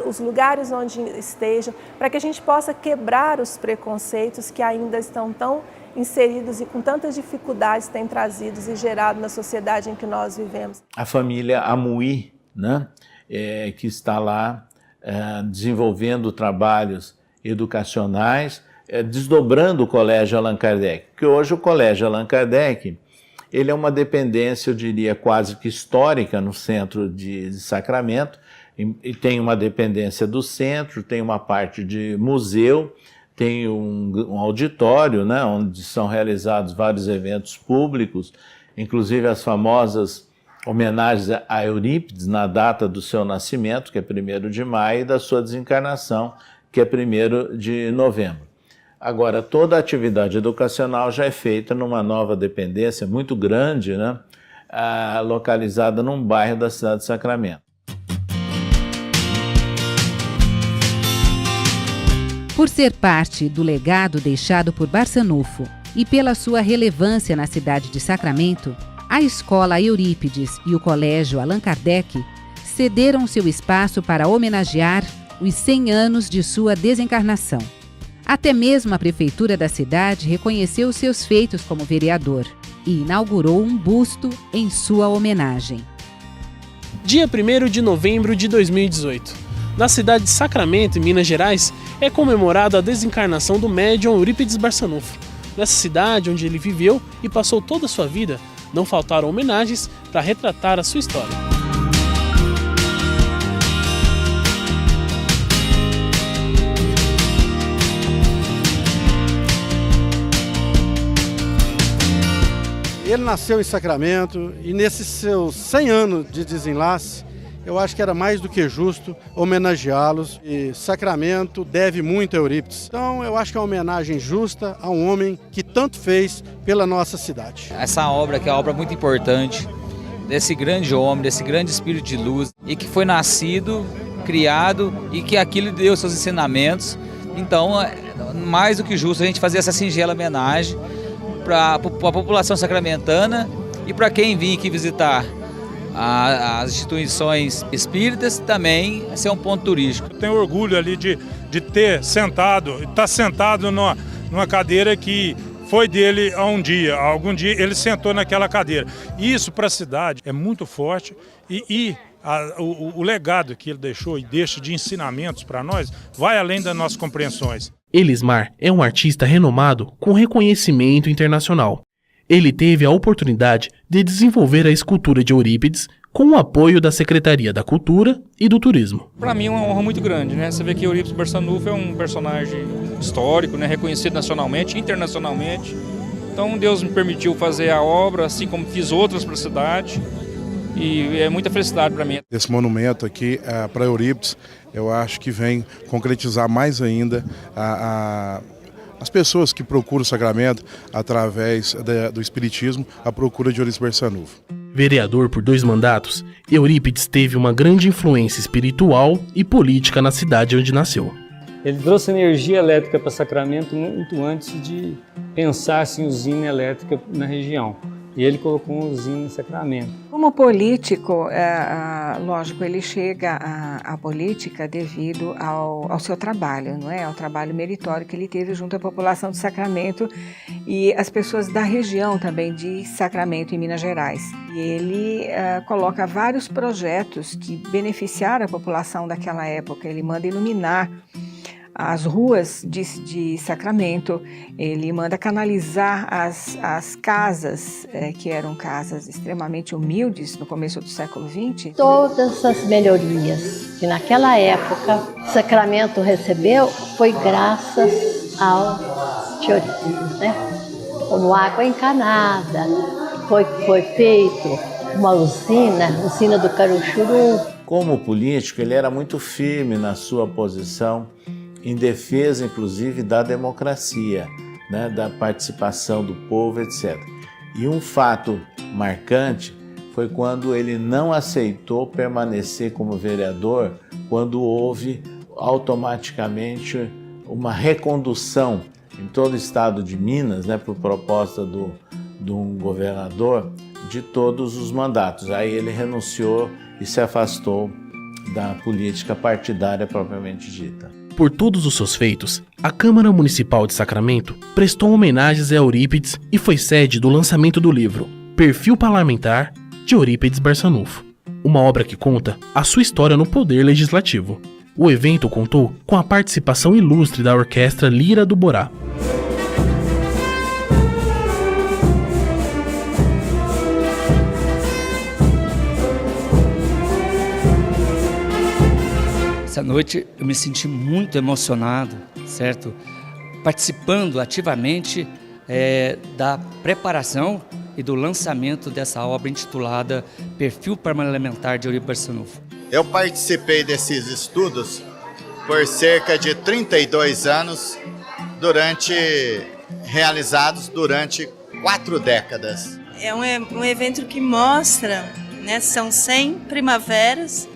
os lugares onde esteja, para que a gente possa quebrar os preconceitos que ainda estão tão inseridos e com tantas dificuldades têm trazido e gerado na sociedade em que nós vivemos. A família Amui, né, que está lá desenvolvendo trabalhos educacionais, desdobrando o Colégio Allan Kardec, porque hoje o Colégio Allan Kardec ele é uma dependência, eu diria, quase que histórica no centro de Sacramento, e tem uma dependência do centro, tem uma parte de museu, tem um auditório, né, onde são realizados vários eventos públicos, inclusive as famosas homenagens a Eurípides na data do seu nascimento, que é 1º de maio, e da sua desencarnação, que é 1º de novembro. Agora, toda a atividade educacional já é feita numa nova dependência muito grande, né, localizada num bairro da cidade de Sacramento. Por ser parte do legado deixado por Barçanufo e pela sua relevância na cidade de Sacramento, a Escola Eurípides e o Colégio Allan Kardec cederam seu espaço para homenagear os 100 anos de sua desencarnação. Até mesmo a prefeitura da cidade reconheceu seus feitos como vereador e inaugurou um busto em sua homenagem. Dia 1º de novembro de 2018. Na cidade de Sacramento, em Minas Gerais, é comemorada a desencarnação do médium Eurípides Barçanufo. Nessa cidade onde ele viveu e passou toda a sua vida, não faltaram homenagens para retratar a sua história. Ele nasceu em Sacramento e nesses seus 100 anos de desenlace, eu acho que era mais do que justo homenageá-los. E Sacramento deve muito a Eurípides. Então eu acho que é uma homenagem justa a um homem que tanto fez pela nossa cidade. Essa obra, que é uma obra muito importante, desse grande homem, desse grande espírito de luz, e que foi nascido, criado, e que aquilo deu seus ensinamentos, Então, mais do que justo a gente fazer essa singela homenagem para a população sacramentana e para quem vir aqui visitar as instituições espíritas, também ser um ponto turístico. Eu tenho orgulho ali de ter sentado, estar sentado numa cadeira que foi dele algum dia ele sentou naquela cadeira. Isso para a cidade é muito forte o legado que ele deixou e deixa de ensinamentos para nós vai além das nossas compreensões. Elismar é um artista renomado com reconhecimento internacional. Ele teve a oportunidade de desenvolver a escultura de Eurípides com o apoio da Secretaria da Cultura e do Turismo. Para mim é uma honra muito grande, né? Você vê que Eurípides Barçanufo é um personagem histórico, né? Reconhecido nacionalmente, internacionalmente. Então Deus me permitiu fazer a obra, assim como fiz outras para a cidade. E é muita felicidade para mim. Esse monumento aqui para Eurípides, eu acho que vem concretizar mais ainda as pessoas que procuram o sacramento através do espiritismo, a procura de Eurípides Barçanufo. Vereador por 2 mandatos, Eurípides teve uma grande influência espiritual e política na cidade onde nasceu. Ele trouxe energia elétrica para Sacramento muito antes de pensar em usina elétrica na região. E ele colocou uma usina em Sacramento. Como político, lógico, ele chega à política devido ao seu trabalho, não é? Ao trabalho meritório que ele teve junto à população de Sacramento e as pessoas da região também de Sacramento, em Minas Gerais. E ele coloca vários projetos que beneficiaram a população daquela época. Ele manda iluminar as ruas de Sacramento, ele manda canalizar as casas, que eram casas extremamente humildes no começo do século XX. Todas as melhorias que naquela época Sacramento recebeu foi graças ao tio Eurípides, né? Como água encanada, foi feito uma usina do Caruchuru. Como político, ele era muito firme na sua posição em defesa, inclusive, da democracia, né, da participação do povo, etc. E um fato marcante foi quando ele não aceitou permanecer como vereador, quando houve automaticamente uma recondução em todo o estado de Minas, né, por proposta de um governador, de todos os mandatos. Aí ele renunciou e se afastou da política partidária propriamente dita. Por todos os seus feitos, a Câmara Municipal de Sacramento prestou homenagens a Eurípides e foi sede do lançamento do livro Perfil Parlamentar de Eurípides Barçanufo, uma obra que conta a sua história no poder legislativo. O evento contou com a participação ilustre da Orquestra Lira do Borá. Essa noite eu me senti muito emocionado, certo? Participando ativamente da preparação e do lançamento dessa obra intitulada Perfil Parlamentar de Eurípides Barçanufo. Eu participei desses estudos por cerca de 32 anos, realizados durante 4 décadas. É um evento que mostra, né, são 100 primaveras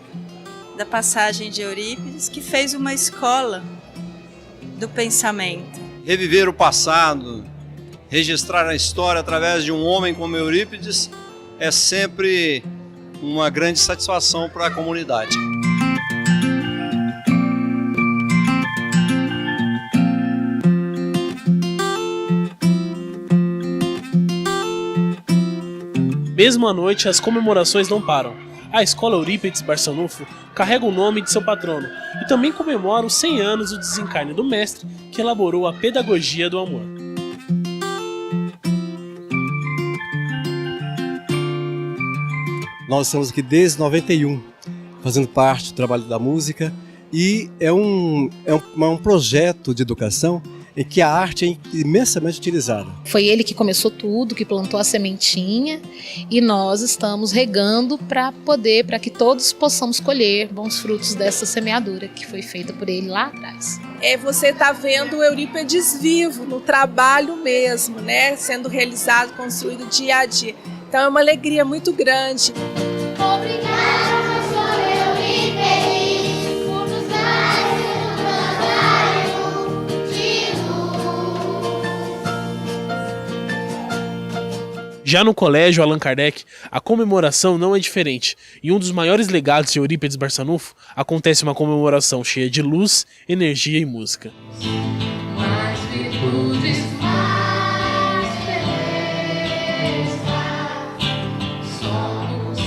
da passagem de Eurípides, que fez uma escola do pensamento. Reviver o passado, registrar a história através de um homem como Eurípides é sempre uma grande satisfação para a comunidade. Mesmo à noite, as comemorações não param. A Escola Eurípides Barçanufo carrega o nome de seu patrono e também comemora os 100 anos do desencarne do mestre que elaborou a pedagogia do amor. Nós estamos aqui desde 91, fazendo parte do trabalho da música, e é um projeto de educação em que a arte é imensamente utilizada. Foi ele que começou tudo, que plantou a sementinha, e nós estamos regando para que todos possamos colher bons frutos dessa semeadura que foi feita por ele lá atrás. Você está vendo o Eurípides vivo, no trabalho mesmo, né? Sendo realizado, construído dia a dia. Então é uma alegria muito grande. Obrigada, professor Eurípides, por nos dar esse trabalho. Já no Colégio Allan Kardec, a comemoração não é diferente. E um dos maiores legados de Eurípides Barçanufo acontece uma comemoração cheia de luz, energia e música. Mais virtudes, mais beleza. Somos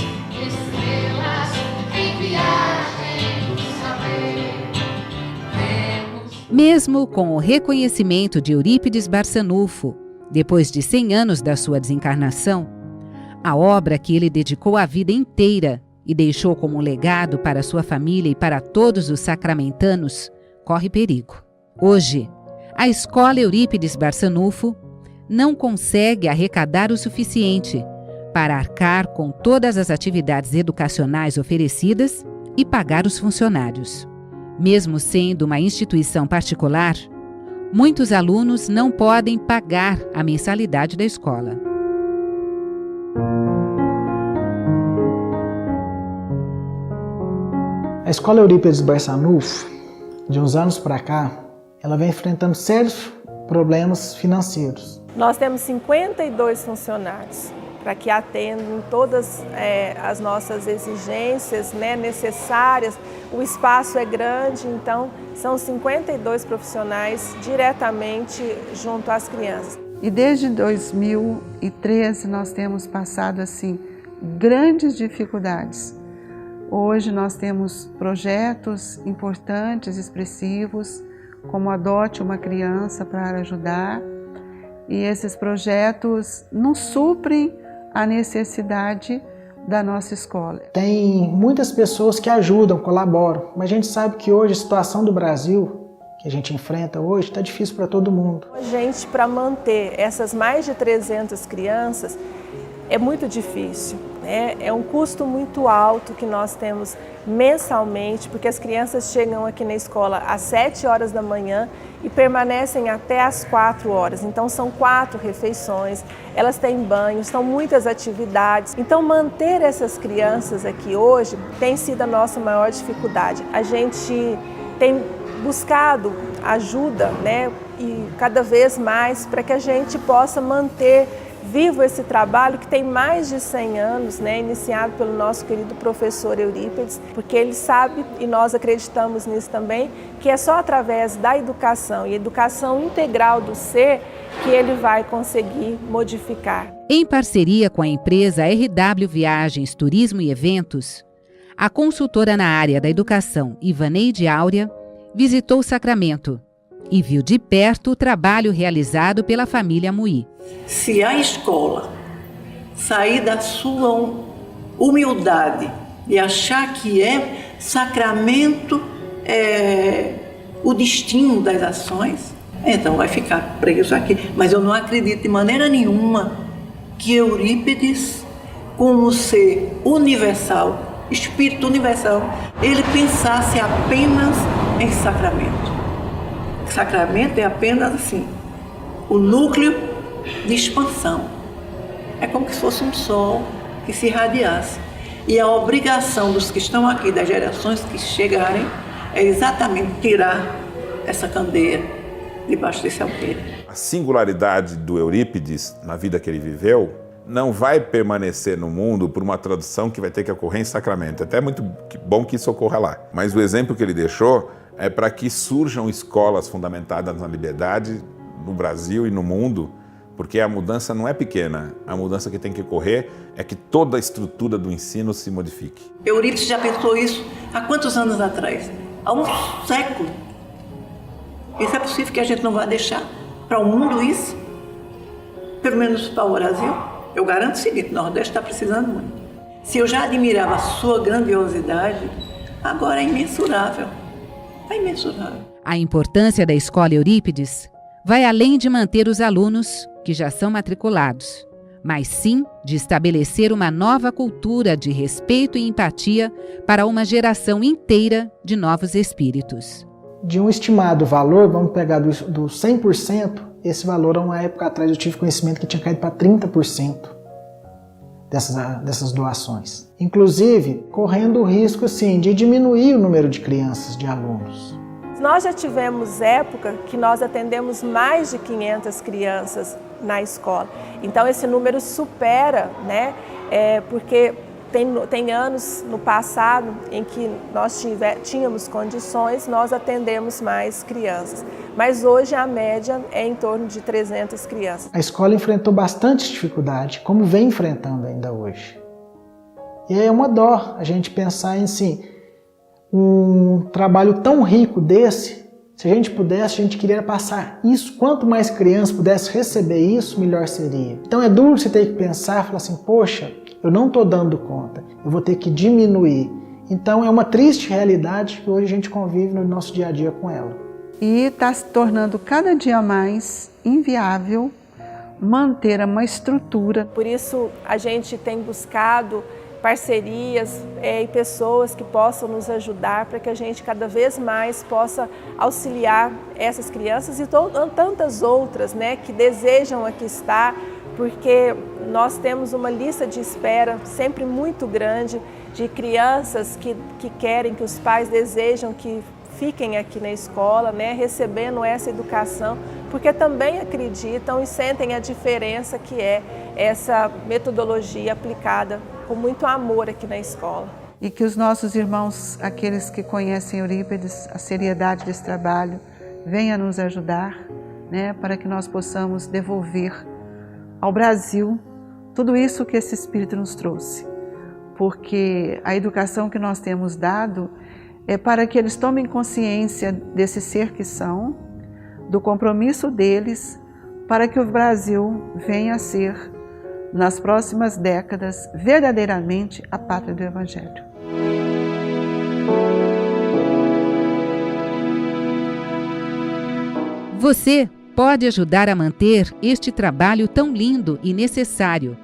estrelas em viagem do saber. Mesmo com o reconhecimento de Eurípides Barçanufo, depois de 100 anos da sua desencarnação, a obra que ele dedicou a vida inteira e deixou como legado para sua família e para todos os sacramentanos corre perigo. Hoje, a Escola Eurípides Barçanufo não consegue arrecadar o suficiente para arcar com todas as atividades educacionais oferecidas e pagar os funcionários. Mesmo sendo uma instituição particular, muitos alunos não podem pagar a mensalidade da escola. A Escola Eurípides Barçanufo, de uns anos para cá, ela vem enfrentando sérios problemas financeiros. Nós temos 52 funcionários para que atendam todas as nossas exigências, né, necessárias. O espaço é grande, então são 52 profissionais diretamente junto às crianças. E desde 2013 nós temos passado assim grandes dificuldades. Hoje nós temos projetos importantes, expressivos, como Adote uma Criança para ajudar. E esses projetos não suprem a necessidade da nossa escola. Tem muitas pessoas que ajudam, colaboram, mas a gente sabe que hoje a situação do Brasil, que a gente enfrenta hoje, está difícil para todo mundo. A gente, para manter essas mais de 300 crianças, é muito difícil, né? É um custo muito alto que nós temos mensalmente, porque as crianças chegam aqui na escola às 7 horas da manhã e permanecem até às 4 horas. Então são 4 refeições, elas têm banho, são muitas atividades. Então manter essas crianças aqui hoje tem sido a nossa maior dificuldade. A gente tem buscado ajuda, né? E cada vez mais para que a gente possa manter vivo esse trabalho que tem mais de 100 anos, né, iniciado pelo nosso querido professor Eurípides, porque ele sabe, e nós acreditamos nisso também, que é só através da educação e educação integral do ser que ele vai conseguir modificar. Em parceria com a empresa RW Viagens, Turismo e Eventos, a consultora na área da educação, Ivaneide Áurea, visitou Sacramento e viu de perto o trabalho realizado pela família Muí. Se a escola sair da sua humildade e achar que Sacramento é o destino das ações, então vai ficar preso aqui. Mas eu não acredito de maneira nenhuma que Eurípides, como ser universal, espírito universal, ele pensasse apenas em Sacramento. Sacramento é apenas assim, o núcleo de expansão. É como se fosse um sol que se irradiasse. E a obrigação dos que estão aqui, das gerações que chegarem, é exatamente tirar essa candeia debaixo desse alqueire. A singularidade do Eurípides na vida que ele viveu não vai permanecer no mundo por uma tradução que vai ter que ocorrer em Sacramento. Até é muito bom que isso ocorra lá. Mas o exemplo que ele deixou é para que surjam escolas fundamentadas na liberdade no Brasil e no mundo, porque a mudança não é pequena. A mudança que tem que ocorrer é que toda a estrutura do ensino se modifique. Eurípides já pensou isso há quantos anos atrás? Há um século. Isso é possível que a gente não vá deixar para o mundo isso? Pelo menos para o Brasil? Eu garanto o seguinte, o Nordeste está precisando muito. Se eu já admirava a sua grandiosidade, agora é imensurável. É imensurável. A importância da Escola Eurípides vai além de manter os alunos que já são matriculados, mas sim de estabelecer uma nova cultura de respeito e empatia para uma geração inteira de novos espíritos. De um estimado valor, vamos pegar do 100%, esse valor, há uma época atrás, eu tive conhecimento que tinha caído para 30% dessas doações. Inclusive, correndo o risco, sim, de diminuir o número de crianças, de alunos. Nós já tivemos época que nós atendemos mais de 500 crianças na escola. Então esse número supera, né, porque tem anos no passado em que nós tínhamos condições, nós atendemos mais crianças. Mas hoje a média é em torno de 300 crianças. A escola enfrentou bastante dificuldade, como vem enfrentando ainda hoje. E é uma dó a gente pensar em assim, um trabalho tão rico desse, se a gente pudesse, a gente queria passar isso. Quanto mais crianças pudessem receber isso, melhor seria. Então é duro você ter que pensar, falar assim, poxa, eu não estou dando conta, eu vou ter que diminuir. Então é uma triste realidade que hoje a gente convive no nosso dia a dia com ela. E está se tornando cada dia mais inviável manter uma estrutura. Por isso a gente tem buscado parcerias e pessoas que possam nos ajudar para que a gente cada vez mais possa auxiliar essas crianças e tantas outras, né, que desejam aqui estar, porque nós temos uma lista de espera sempre muito grande de crianças que querem, que os pais desejam que fiquem aqui na escola, né, recebendo essa educação, porque também acreditam e sentem a diferença que é essa metodologia aplicada com muito amor aqui na escola. E que os nossos irmãos, aqueles que conhecem Eurípides, a seriedade desse trabalho, venham nos ajudar, né, para que nós possamos devolver ao Brasil tudo isso que esse Espírito nos trouxe. Porque a educação que nós temos dado é para que eles tomem consciência desse ser que são, do compromisso deles, para que o Brasil venha a ser, nas próximas décadas, verdadeiramente a pátria do Evangelho. Você pode ajudar a manter este trabalho tão lindo e necessário,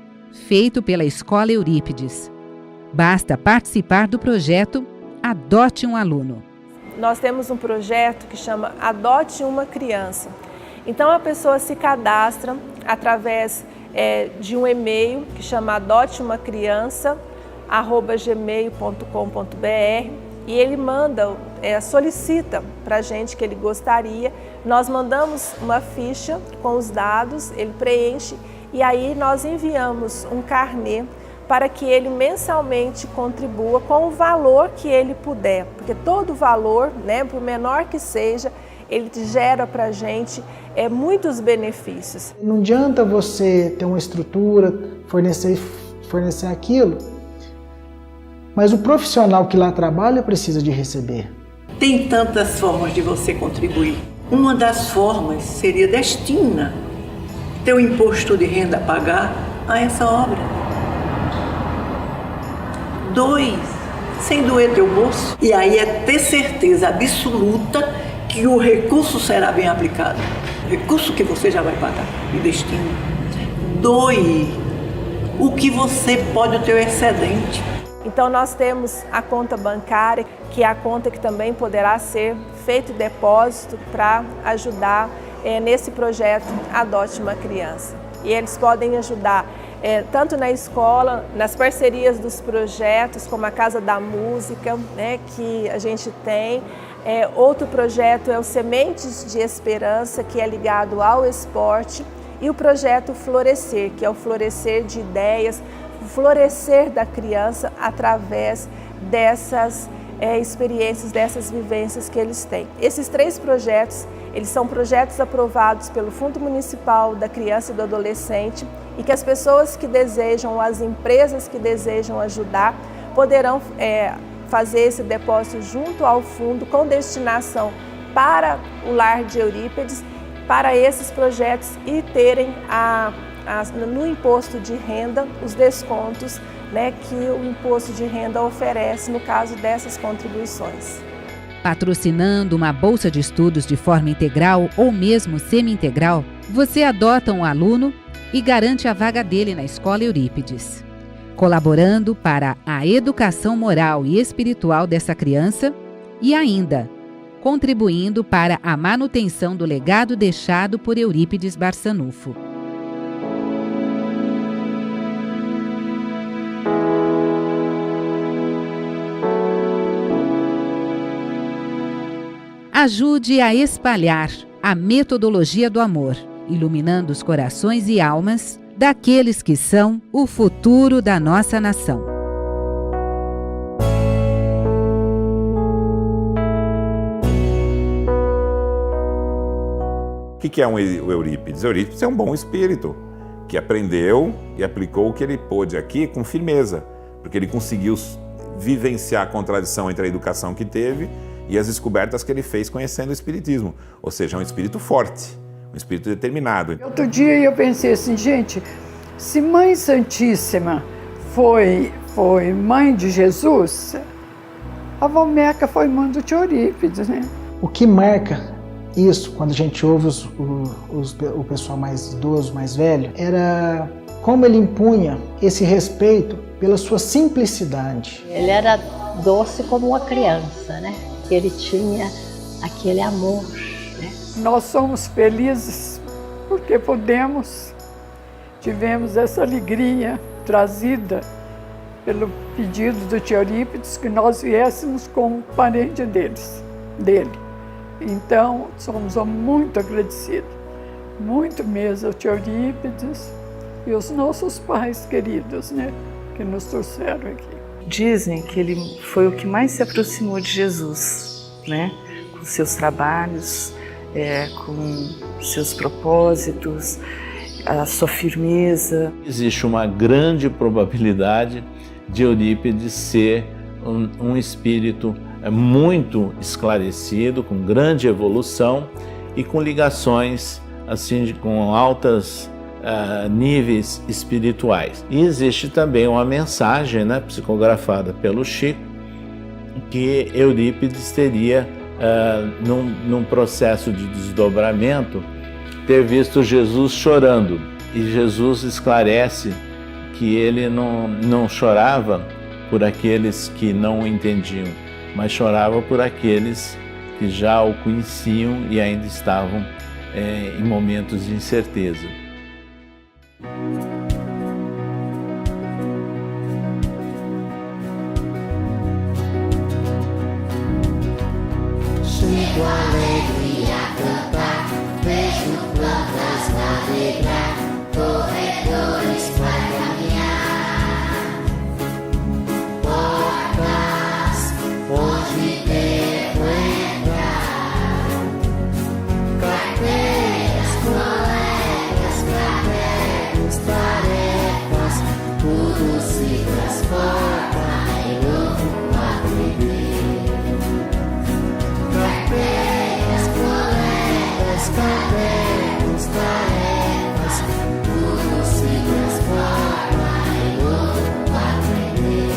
feito pela Escola Eurípides. Basta participar do projeto Adote um Aluno. Nós temos um projeto que chama Adote uma Criança. Então a pessoa se cadastra através de um e-mail que chama adoteumacriança@gmail.com.br e ele solicita para a gente que ele gostaria. Nós mandamos uma ficha com os dados, ele preenche e aí nós enviamos um carnê para que ele mensalmente contribua com o valor que ele puder, porque todo valor, né, por menor que seja, ele gera para a gente muitos benefícios. Não adianta você ter uma estrutura, fornecer aquilo, mas o profissional que lá trabalha precisa de receber. Tem tantas formas de você contribuir. Uma das formas seria destina teu imposto de renda a pagar a essa obra. 2, sem doer teu bolso. E aí é ter certeza absoluta que o recurso será bem aplicado. O recurso que você já vai pagar e destina. 2, o que você pode ter excedente. Então nós temos a conta bancária, que é a conta que também poderá ser feito depósito para ajudar nesse projeto Adote uma Criança. E eles podem ajudar tanto na escola, nas parcerias dos projetos, como a Casa da Música, né, que a gente tem. Outro projeto é o Sementes de Esperança, que é ligado ao esporte. E o projeto Florescer, que é o florescer de ideias, o florescer da criança através dessas experiências, dessas vivências que eles têm. Esses 3 projetos, eles são projetos aprovados pelo Fundo Municipal da Criança e do Adolescente e que as pessoas que desejam, as empresas que desejam ajudar, poderão fazer esse depósito junto ao fundo com destinação para o lar de Eurípides, para esses projetos e terem no imposto de renda os descontos, né, que o imposto de renda oferece no caso dessas contribuições. Patrocinando uma bolsa de estudos de forma integral ou mesmo semi-integral, você adota um aluno e garante a vaga dele na Escola Eurípides, colaborando para a educação moral e espiritual dessa criança e ainda contribuindo para a manutenção do legado deixado por Eurípides Barçanufo. Ajude a espalhar a metodologia do amor iluminando os corações e almas daqueles que são o futuro da nossa nação. O que é o Eurípides? O Eurípides é um bom espírito que aprendeu e aplicou o que ele pôde aqui com firmeza, porque ele conseguiu vivenciar a contradição entre a educação que teve e as descobertas que ele fez conhecendo o espiritismo. Ou seja, é um espírito forte, um espírito determinado. Outro dia eu pensei assim, gente, se Mãe Santíssima foi mãe de Jesus, a Valmeca foi mãe do tio Eurípides, né? O que marca isso, quando a gente ouve o pessoal mais idoso, mais velho, era como ele impunha esse respeito pela sua simplicidade. Ele era doce como uma criança, né? Ele tinha aquele amor, né? Nós somos felizes porque tivemos essa alegria trazida pelo pedido do tio Eurípides que nós viéssemos como parente dele. Então, somos muito agradecidos, muito mesmo ao tio Eurípides e os nossos pais queridos, né, que nos trouxeram aqui. Dizem que ele foi o que mais se aproximou de Jesus, né, com seus trabalhos, com seus propósitos, a sua firmeza. Existe uma grande probabilidade de Eurípides ser um espírito muito esclarecido, com grande evolução e com ligações assim com altos níveis espirituais. E existe também uma mensagem, né, psicografada pelo Chico, que Eurípides teria, num processo de desdobramento, ter visto Jesus chorando. E Jesus esclarece que ele não chorava por aqueles que não o entendiam, mas chorava por aqueles que já o conheciam e ainda estavam em momentos de incerteza. Chego alegria a cantar, vejo plantas na alegrar, corredores para caminhar, portas onde devo entrar, carteiras, colegas, cadernos, tarefas, tudo se transforma em novo aprender. Carteiras, colegas, cadernos, tarefas, tudo se transforma em novo aprender.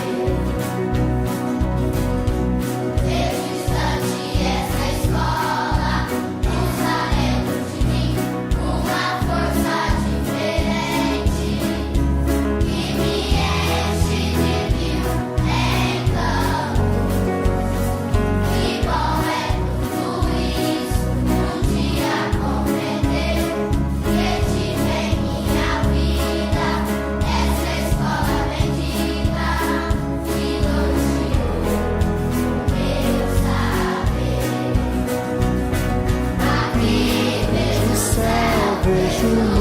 Desde distante essa escola, usaremos de mim uma força diferente que me enche de mil encantos. Que bom é tudo isso, um dia compreender que tive em minha vida essa escola bendita que elogiou meu saber. Aqui vejo o céu, vejo o